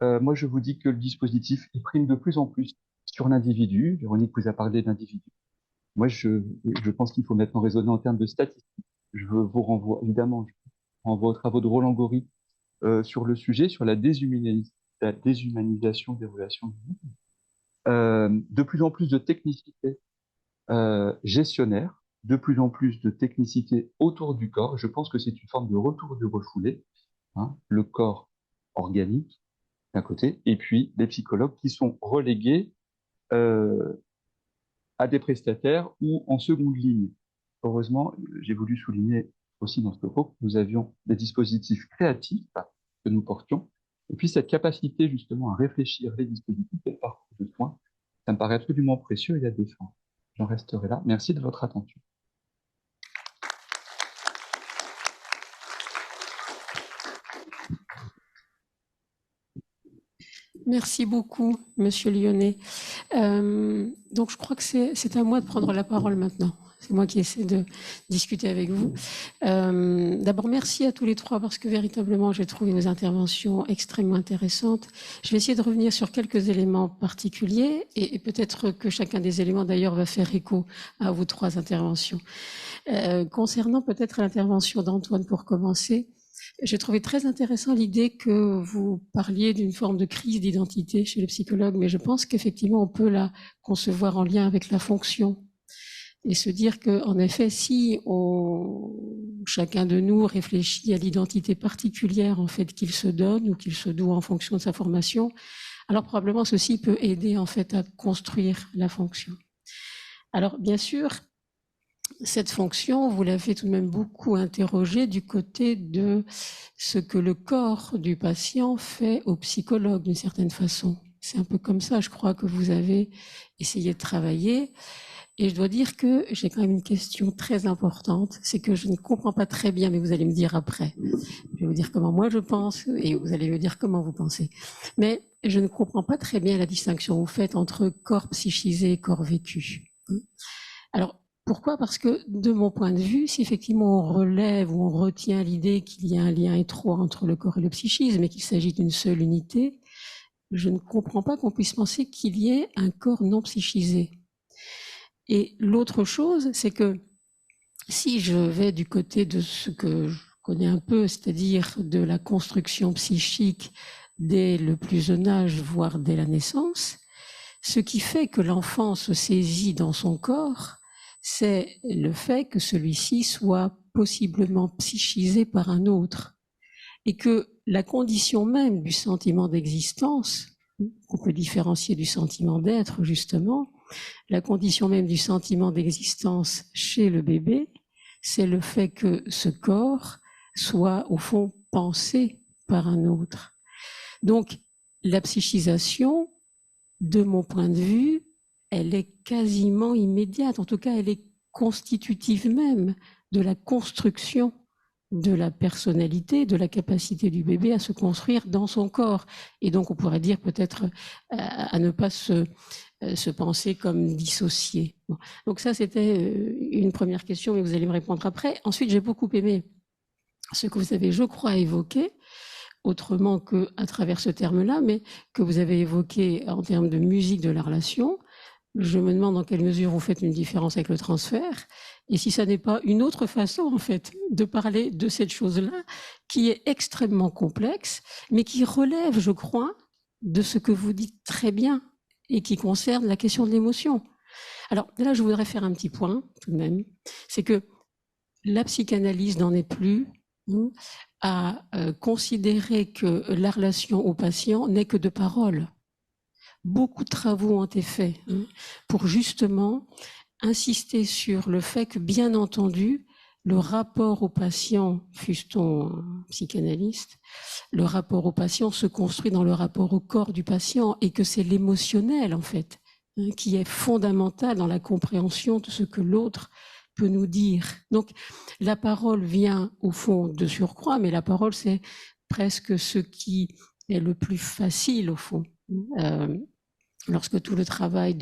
Moi, je vous dis que le dispositif il prime de plus en plus sur l'individu. Véronique vous a parlé d'individu. Moi, je pense qu'il faut maintenant raisonner en termes de statistiques. Je vous renvoie, évidemment, je vous renvoie aux travaux de Roland Gori sur le sujet, sur la déshumanisation des relations humaines. De plus en plus de technicité gestionnaire, de plus en plus de technicité autour du corps. Je pense que c'est une forme de retour du refoulé, hein, le corps organique d'un côté, et puis les psychologues qui sont relégués à des prestataires ou en seconde ligne. Heureusement, j'ai voulu souligner aussi dans ce propos que nous avions des dispositifs créatifs que nous portions, et puis cette capacité justement à réfléchir les dispositifs et le parcours de soins, ça me paraît absolument précieux et à défendre. J'en resterai là. Merci de votre attention. Merci beaucoup, Monsieur Lyonnais. Donc, je crois que c'est à moi de prendre la parole maintenant. C'est moi qui essaie de discuter avec vous. D'abord, merci à tous les trois parce que véritablement, j'ai trouvé vos interventions extrêmement intéressantes. Je vais essayer de revenir sur quelques éléments particuliers et peut-être que chacun des éléments d'ailleurs va faire écho à vos trois interventions. Concernant peut-être l'intervention d'Antoine pour commencer, j'ai trouvé très intéressant l'idée que vous parliez d'une forme de crise d'identité chez le psychologue, mais je pense qu'effectivement, on peut la concevoir en lien avec la fonction et se dire que, en effet, si chacun de nous réfléchit à l'identité particulière en fait qu'il se donne ou qu'il se doit en fonction de sa formation, alors probablement ceci peut aider en fait à construire la fonction. Alors, bien sûr, cette fonction, vous l'avez tout de même beaucoup interrogée du côté de ce que le corps du patient fait au psychologue d'une certaine façon. C'est un peu comme ça, je crois, que vous avez essayé de travailler. Et je dois dire que j'ai quand même une question très importante, c'est que je ne comprends pas très bien, mais vous allez me dire après. Je vais vous dire comment moi je pense et vous allez me dire comment vous pensez. Mais je ne comprends pas très bien la distinction que vous faites entre corps psychisé et corps vécu. Alors, pourquoi? Parce que de mon point de vue, si effectivement on relève ou on retient l'idée qu'il y a un lien étroit entre le corps et le psychisme et qu'il s'agit d'une seule unité, je ne comprends pas qu'on puisse penser qu'il y ait un corps non psychisé. Et l'autre chose, c'est que si je vais du côté de ce que je connais un peu, c'est-à-dire de la construction psychique dès le plus jeune âge, voire dès la naissance, ce qui fait que l'enfant se saisit dans son corps, c'est le fait que celui-ci soit possiblement psychisé par un autre et que la condition même du sentiment d'existence, qu'on peut différencier du sentiment d'être justement, la condition même du sentiment d'existence chez le bébé, c'est le fait que ce corps soit au fond pensé par un autre. Donc la psychisation, de mon point de vue, elle est quasiment immédiate, en tout cas elle est constitutive même de la construction de la personnalité, de la capacité du bébé à se construire dans son corps. Et donc on pourrait dire peut-être à ne pas se penser comme dissocié. Bon. Donc ça c'était une première question, mais vous allez me répondre après. Ensuite j'ai beaucoup aimé ce que vous avez, je crois, évoqué, autrement qu'à travers ce terme-là, mais que vous avez évoqué en termes de musique de la relation. Je me demande dans quelle mesure vous faites une différence avec le transfert et si ça n'est pas une autre façon, en fait, de parler de cette chose-là qui est extrêmement complexe, mais qui relève, je crois, de ce que vous dites très bien et qui concerne la question de l'émotion. Alors là, je voudrais faire un petit point, tout de même. C'est que la psychanalyse n'en est plus à considérer que la relation au patient n'est que de parole. Beaucoup de travaux ont été faits pour justement insister sur le fait que, bien entendu, le rapport au patient, fût-on psychanalyste, le rapport au patient se construit dans le rapport au corps du patient et que c'est l'émotionnel, en fait, qui est fondamental dans la compréhension de ce que l'autre peut nous dire. Donc, la parole vient au fond de surcroît, mais la parole, c'est presque ce qui est le plus facile, au fond. Lorsque tout le travail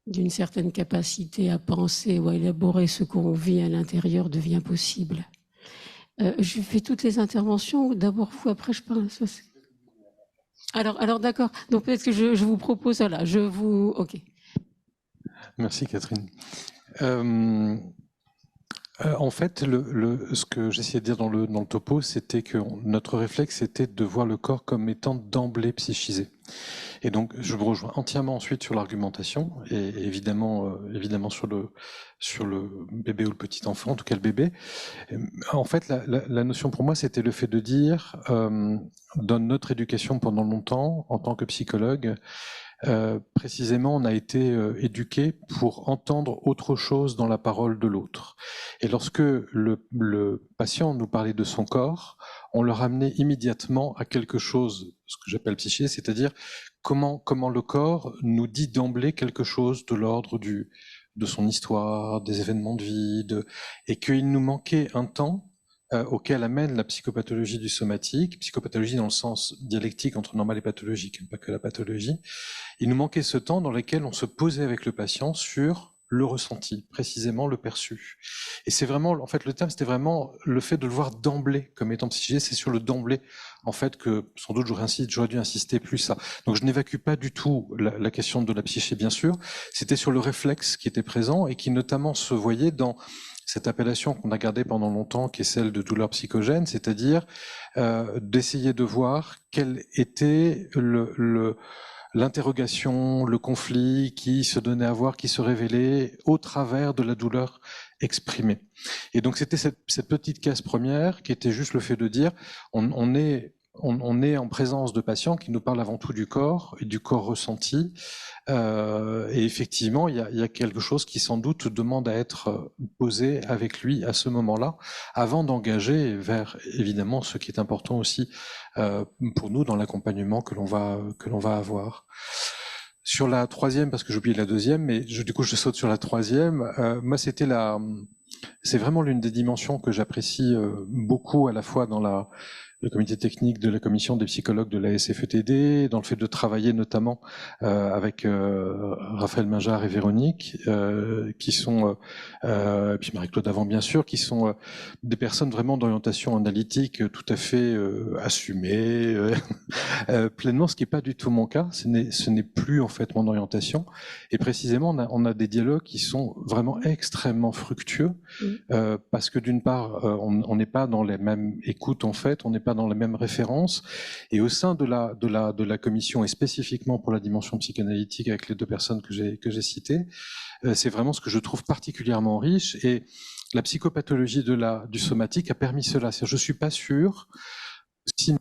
d'une certaine capacité à penser ou à élaborer ce qu'on vit à l'intérieur devient possible. Je fais toutes les interventions, d'abord vous, après je parle. Alors d'accord, donc peut-être que je vous propose, voilà, ok. Merci Catherine. En fait, ce que j'essayais de dire dans le topo, c'était que notre réflexe était de voir le corps comme étant d'emblée psychisé. Et donc, je vous rejoins entièrement ensuite sur l'argumentation, et évidemment sur le bébé ou le petit enfant, en tout cas le bébé. En fait, la notion pour moi, c'était le fait de dire, dans notre éducation pendant longtemps, en tant que psychologue, précisément, on a été éduqué pour entendre autre chose dans la parole de l'autre. Et lorsque le patient nous parlait de son corps, on le ramenait immédiatement à quelque chose, ce que j'appelle psyché, c'est-à-dire comment le corps nous dit d'emblée quelque chose de l'ordre de son histoire, des événements de vie, et qu'il nous manquait un temps auquel amène la psychopathologie du somatique, psychopathologie dans le sens dialectique entre normal et pathologique, pas que la pathologie. Il nous manquait ce temps dans lequel on se posait avec le patient sur le ressenti, précisément le perçu. Et c'est vraiment, en fait, le terme, c'était vraiment le fait de le voir d'emblée comme étant psyché. C'est sur le d'emblée, en fait, que sans doute j'aurais dû insister plus ça. Donc je n'évacue pas du tout la question de la psyché, bien sûr. C'était sur le réflexe qui était présent et qui notamment se voyait dans cette appellation qu'on a gardée pendant longtemps, qui est celle de douleur psychogène, c'est-à-dire d'essayer de voir quel était l'interrogation, le conflit qui se donnait à voir, qui se révélait au travers de la douleur exprimée. Et donc c'était cette petite case première qui était juste le fait de dire on est en présence de patients qui nous parlent avant tout du corps et du corps ressenti. Et effectivement, il y a quelque chose qui sans doute demande à être posé avec lui à ce moment-là, avant d'engager vers évidemment ce qui est important aussi pour nous dans l'accompagnement que l'on va avoir. Sur la troisième, parce que j'ai oublié la deuxième, mais du coup je saute sur la troisième. Moi, c'est vraiment l'une des dimensions que j'apprécie beaucoup, à la fois dans le comité technique de la commission des psychologues de la SFETD, dans le fait de travailler notamment avec Raphaël Mingeard et Véronique, qui sont, et puis Marie-Claude Avant bien sûr, qui sont des personnes vraiment d'orientation analytique tout à fait assumées, pleinement, ce qui n'est pas du tout mon cas. Ce n'est plus en fait mon orientation. Et précisément, on a des dialogues qui sont vraiment extrêmement fructueux, parce que d'une part, on n'est pas dans les mêmes écoutes en fait, on n'est pas dans les mêmes références. Et au sein de la commission, et spécifiquement pour la dimension psychanalytique avec les deux personnes que j'ai citées, c'est vraiment ce que je trouve particulièrement riche. Et la psychopathologie du somatique a permis cela. Je ne suis pas sûr si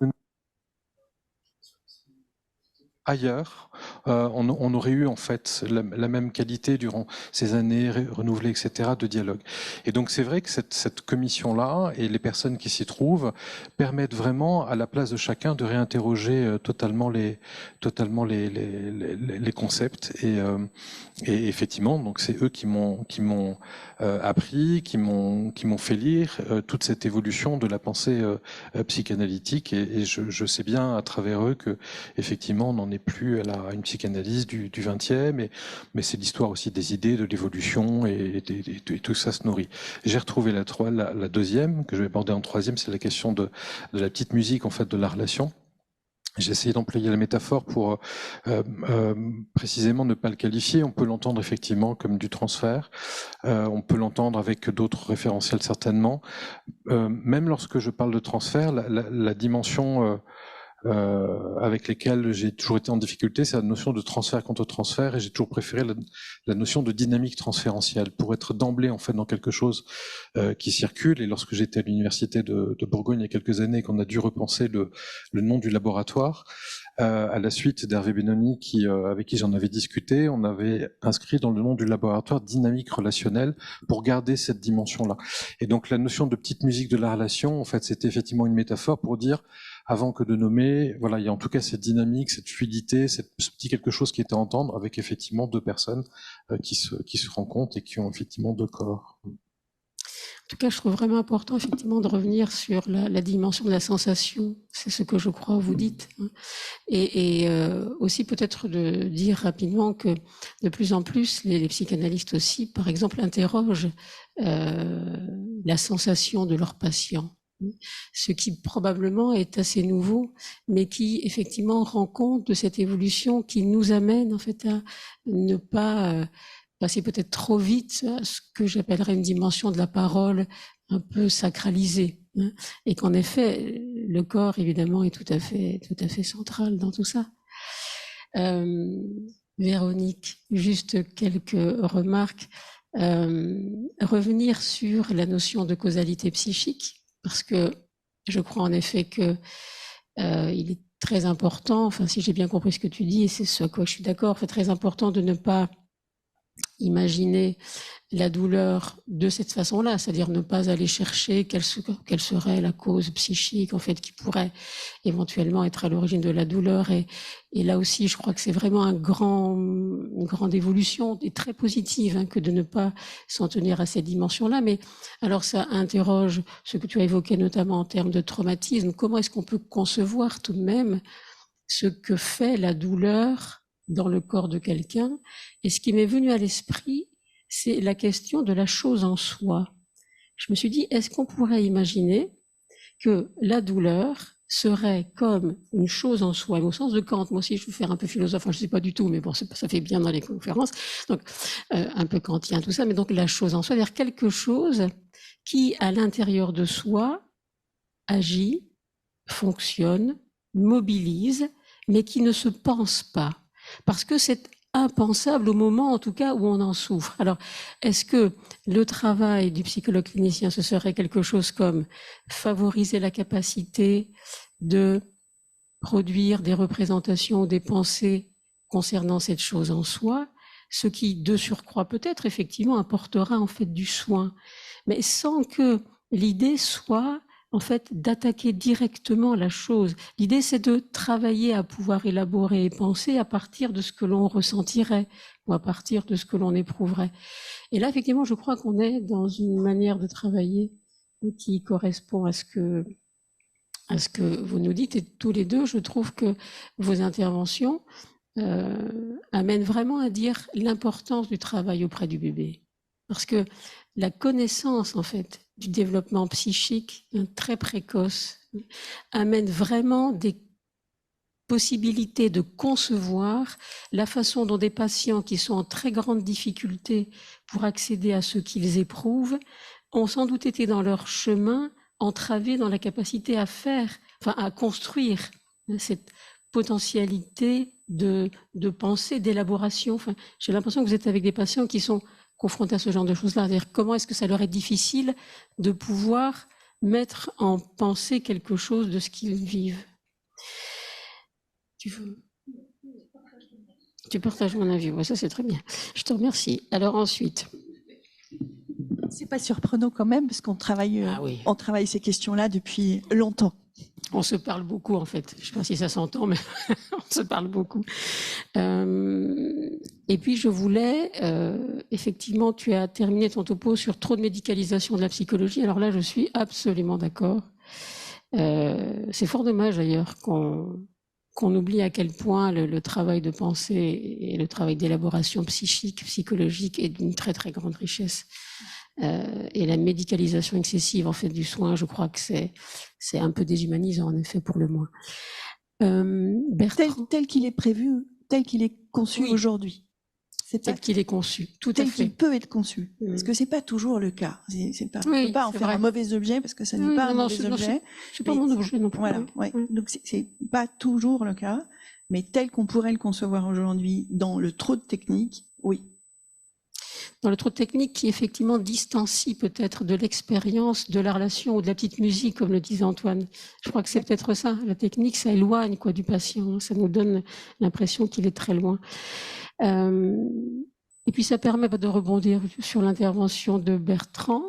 ailleurs, on aurait eu en fait la même qualité durant ces années renouvelées, etc., de dialogue. Et donc c'est vrai que cette commission-là et les personnes qui s'y trouvent permettent vraiment, à la place de chacun, de réinterroger totalement les concepts. Et effectivement, donc c'est eux qui m'ont appris, qui m'ont fait lire toute cette évolution de la pensée psychanalytique. Et je sais bien à travers eux que effectivement on en est plus à une psychanalyse du 20e, mais c'est l'histoire aussi des idées, de l'évolution et tout ça se nourrit. J'ai retrouvé la deuxième, que je vais aborder en troisième, c'est la question de la petite musique en fait de la relation. J'ai essayé d'employer la métaphore pour précisément ne pas le qualifier. On peut l'entendre effectivement comme du transfert. On peut l'entendre avec d'autres référentiels certainement. Même lorsque je parle de transfert, la dimension avec lesquels j'ai toujours été en difficulté, c'est la notion de transfert contre transfert, et j'ai toujours préféré la notion de dynamique transférentielle pour être d'emblée en fait dans quelque chose qui circule. Et lorsque j'étais à l'université de Bourgogne il y a quelques années, qu'on a dû repenser le nom du laboratoire, à la suite d'Hervé Benoni, avec qui j'en avais discuté, on avait inscrit dans le nom du laboratoire dynamique relationnelle pour garder cette dimension-là. Et donc la notion de petite musique de la relation, en fait, c'était effectivement une métaphore pour dire, avant que de nommer, voilà, il y a en tout cas cette dynamique, cette fluidité, ce petit quelque chose qui était à entendre avec effectivement deux personnes qui se rencontrent et qui ont effectivement deux corps. En tout cas, je trouve vraiment important effectivement de revenir sur la dimension de la sensation. C'est ce que je crois vous dites. Et aussi peut-être de dire rapidement que de plus en plus, les psychanalystes aussi, par exemple, interrogent la sensation de leurs patients. Ce qui probablement est assez nouveau, mais qui effectivement rend compte de cette évolution qui nous amène en fait à ne pas passer peut-être trop vite à ce que j'appellerais une dimension de la parole un peu sacralisée, hein, et qu'en effet, le corps, évidemment, est tout à fait central dans tout ça. Véronique, juste quelques remarques. Revenir sur la notion de causalité psychique, parce que je crois en effet que il est très important, enfin si j'ai bien compris ce que tu dis, et c'est ce à quoi je suis d'accord, c'est très important de ne pas imaginer la douleur de cette façon-là, c'est-à-dire ne pas aller chercher quelle serait la cause psychique en fait qui pourrait éventuellement être à l'origine de la douleur. Et là aussi, je crois que c'est vraiment une grande évolution et très positive, hein, que de ne pas s'en tenir à cette dimension-là. Mais alors ça interroge ce que tu as évoqué notamment en termes de traumatisme. Comment est-ce qu'on peut concevoir tout de même ce que fait la douleur dans le corps de quelqu'un? Et ce qui m'est venu à l'esprit, c'est la question de la chose en soi. Je me suis dit, est-ce qu'on pourrait imaginer que la douleur serait comme une chose en soi, au sens de Kant? Moi aussi, je veux faire un peu philosophe, enfin, je ne sais pas du tout, mais bon, ça fait bien dans les conférences, donc un peu kantien, tout ça, mais donc la chose en soi, c'est-à-dire quelque chose qui, à l'intérieur de soi, agit, fonctionne, mobilise, mais qui ne se pense pas, parce que c'est impensable au moment, en tout cas, où on en souffre. Alors, est-ce que le travail du psychologue clinicien, ce serait quelque chose comme favoriser la capacité de produire des représentations ou des pensées concernant cette chose en soi, ce qui, de surcroît, peut-être, effectivement, apportera en fait du soin, mais sans que l'idée soit en fait, d'attaquer directement la chose. L'idée, c'est de travailler à pouvoir élaborer et penser à partir de ce que l'on ressentirait ou à partir de ce que l'on éprouverait. Et là, effectivement, je crois qu'on est dans une manière de travailler qui correspond à ce que vous nous dites. Et tous les deux, je trouve que vos interventions amènent vraiment à dire l'importance du travail auprès du bébé. Parce que la connaissance, en fait, du développement psychique très précoce amène vraiment des possibilités de concevoir la façon dont des patients qui sont en très grande difficulté pour accéder à ce qu'ils éprouvent ont sans doute été dans leur chemin entravés dans la capacité à faire, enfin à construire cette potentialité de pensée, d'élaboration. Enfin, j'ai l'impression que vous êtes avec des patients qui sont confrontés à ce genre de choses-là. C'est-à-dire comment est-ce que ça leur est difficile de pouvoir mettre en pensée quelque chose de ce qu'ils vivent. Tu partages mon avis, ouais, ça c'est très bien. Je te remercie. Alors ensuite. C'est pas surprenant quand même, parce qu'on travaille, on travaille ces questions-là depuis longtemps. On se parle beaucoup en fait. Je ne sais pas si ça s'entend, mais on se parle beaucoup. Et puis je voulais, effectivement, tu as terminé ton topo sur trop de médicalisation de la psychologie. Alors là, je suis absolument d'accord. C'est fort dommage d'ailleurs qu'on oublie à quel point le travail de pensée et le travail d'élaboration psychique, psychologique est d'une très très grande richesse. Et la médicalisation excessive en fait du soin, je crois que c'est un peu déshumanisant en effet pour le moins. Bertrand, tel qu'il est prévu, tel qu'il est conçu aujourd'hui. Tel qu'il est conçu, tout à fait. Tel qu'il peut être conçu, parce que c'est pas toujours le cas. C'est pas, on peut pas en faire un mauvais objet parce que ça n'est pas un mauvais objet. C'est pas mon objet non plus. Voilà, ouais. Donc c'est pas toujours le cas, mais tel qu'on pourrait le concevoir aujourd'hui dans le trop de technique, oui. Dans le trop de technique qui effectivement distancie peut-être de l'expérience, de la relation ou de la petite musique, comme le disait Antoine. Je crois que c'est peut-être ça. La technique, ça éloigne du patient. Ça nous donne l'impression qu'il est très loin. Et puis ça permet de rebondir sur l'intervention de Bertrand.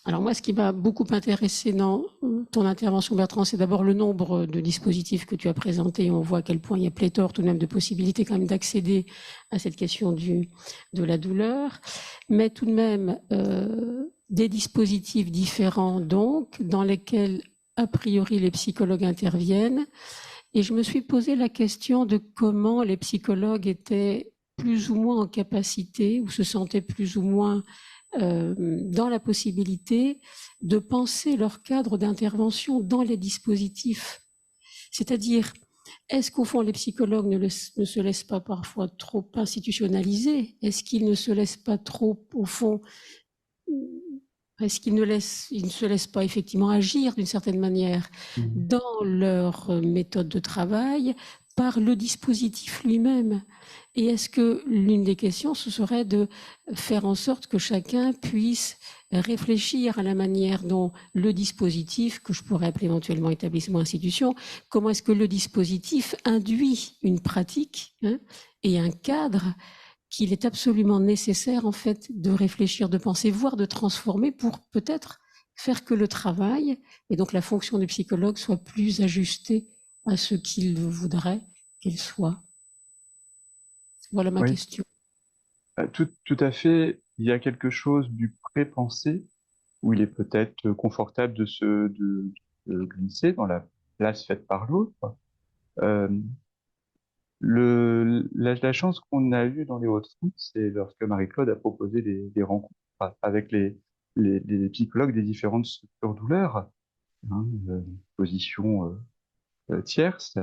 Alors moi, ce qui m'a beaucoup intéressé dans ton intervention, Bertrand, c'est d'abord le nombre de dispositifs que tu as présentés. On voit à quel point il y a pléthore tout de même de possibilités quand même d'accéder à cette question de la douleur, mais tout de même des dispositifs différents donc, dans lesquels a priori les psychologues interviennent. Et je me suis posé la question de comment les psychologues étaient plus ou moins en capacité ou se sentaient plus ou moins dans la possibilité de penser leur cadre d'intervention dans les dispositifs. C'est-à-dire, Est-ce qu'au fond, les psychologues ne se laissent pas parfois trop institutionnaliser? Est-ce qu'ils ne se laissent pas trop, au fond, est-ce qu'ils ne se laissent pas effectivement agir d'une certaine manière dans leur méthode de travail par le dispositif lui-même? Et est-ce que l'une des questions, ce serait de faire en sorte que chacun puisse réfléchir à la manière dont le dispositif, que je pourrais appeler éventuellement établissement, institution, comment est-ce que le dispositif induit une pratique et un cadre qu'il est absolument nécessaire en fait de réfléchir, de penser, voire de transformer pour peut-être faire que le travail et donc la fonction du psychologue soit plus ajustée à ce qu'il voudrait qu'elle soit. Voilà ma question. Tout à fait. Il y a quelque chose du pré-pensé où il est peut-être confortable de glisser dans la place faite par l'autre. La chance qu'on a eue dans les Hauts-de-France, c'est lorsque Marie-Claude a proposé des rencontres avec les psychologues des différentes structures douleurs, position tierce,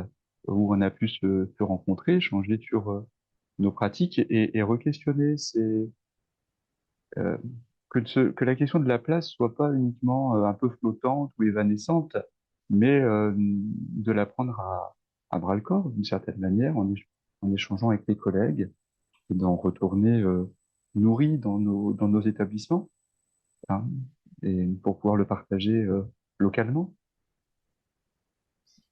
où on a pu se rencontrer, échanger sur nos pratiques et re-questionner. C'est que la question de la place soit pas uniquement un peu flottante ou évanescente, mais de la prendre à bras le corps d'une certaine manière en échangeant avec les collègues et d'en retourner nourri dans nos établissements, et pour pouvoir le partager localement.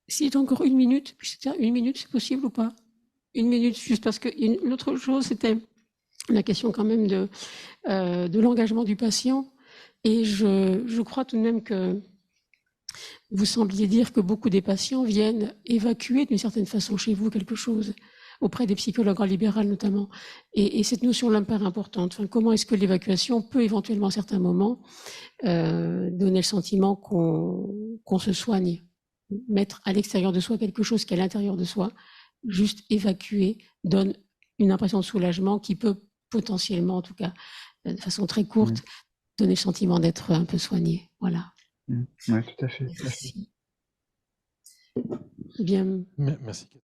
Si j'ai encore une minute, c'est possible ou pas? Une minute, juste parce que l'autre chose, c'était la question quand même de l'engagement du patient. Et je crois tout de même que vous sembliez dire que beaucoup des patients viennent évacuer d'une certaine façon chez vous quelque chose, auprès des psychologues en libéral notamment. Et cette notion-là me paraît importante. Enfin, comment est-ce que l'évacuation peut éventuellement à certains moments donner le sentiment qu'on se soigne, mettre à l'extérieur de soi quelque chose qui est à l'intérieur de soi, juste évacuer, donne une impression de soulagement qui peut potentiellement, en tout cas, de façon très courte, donner le sentiment d'être un peu soigné. Voilà. Oui, tout à fait. Merci. Bien. Merci.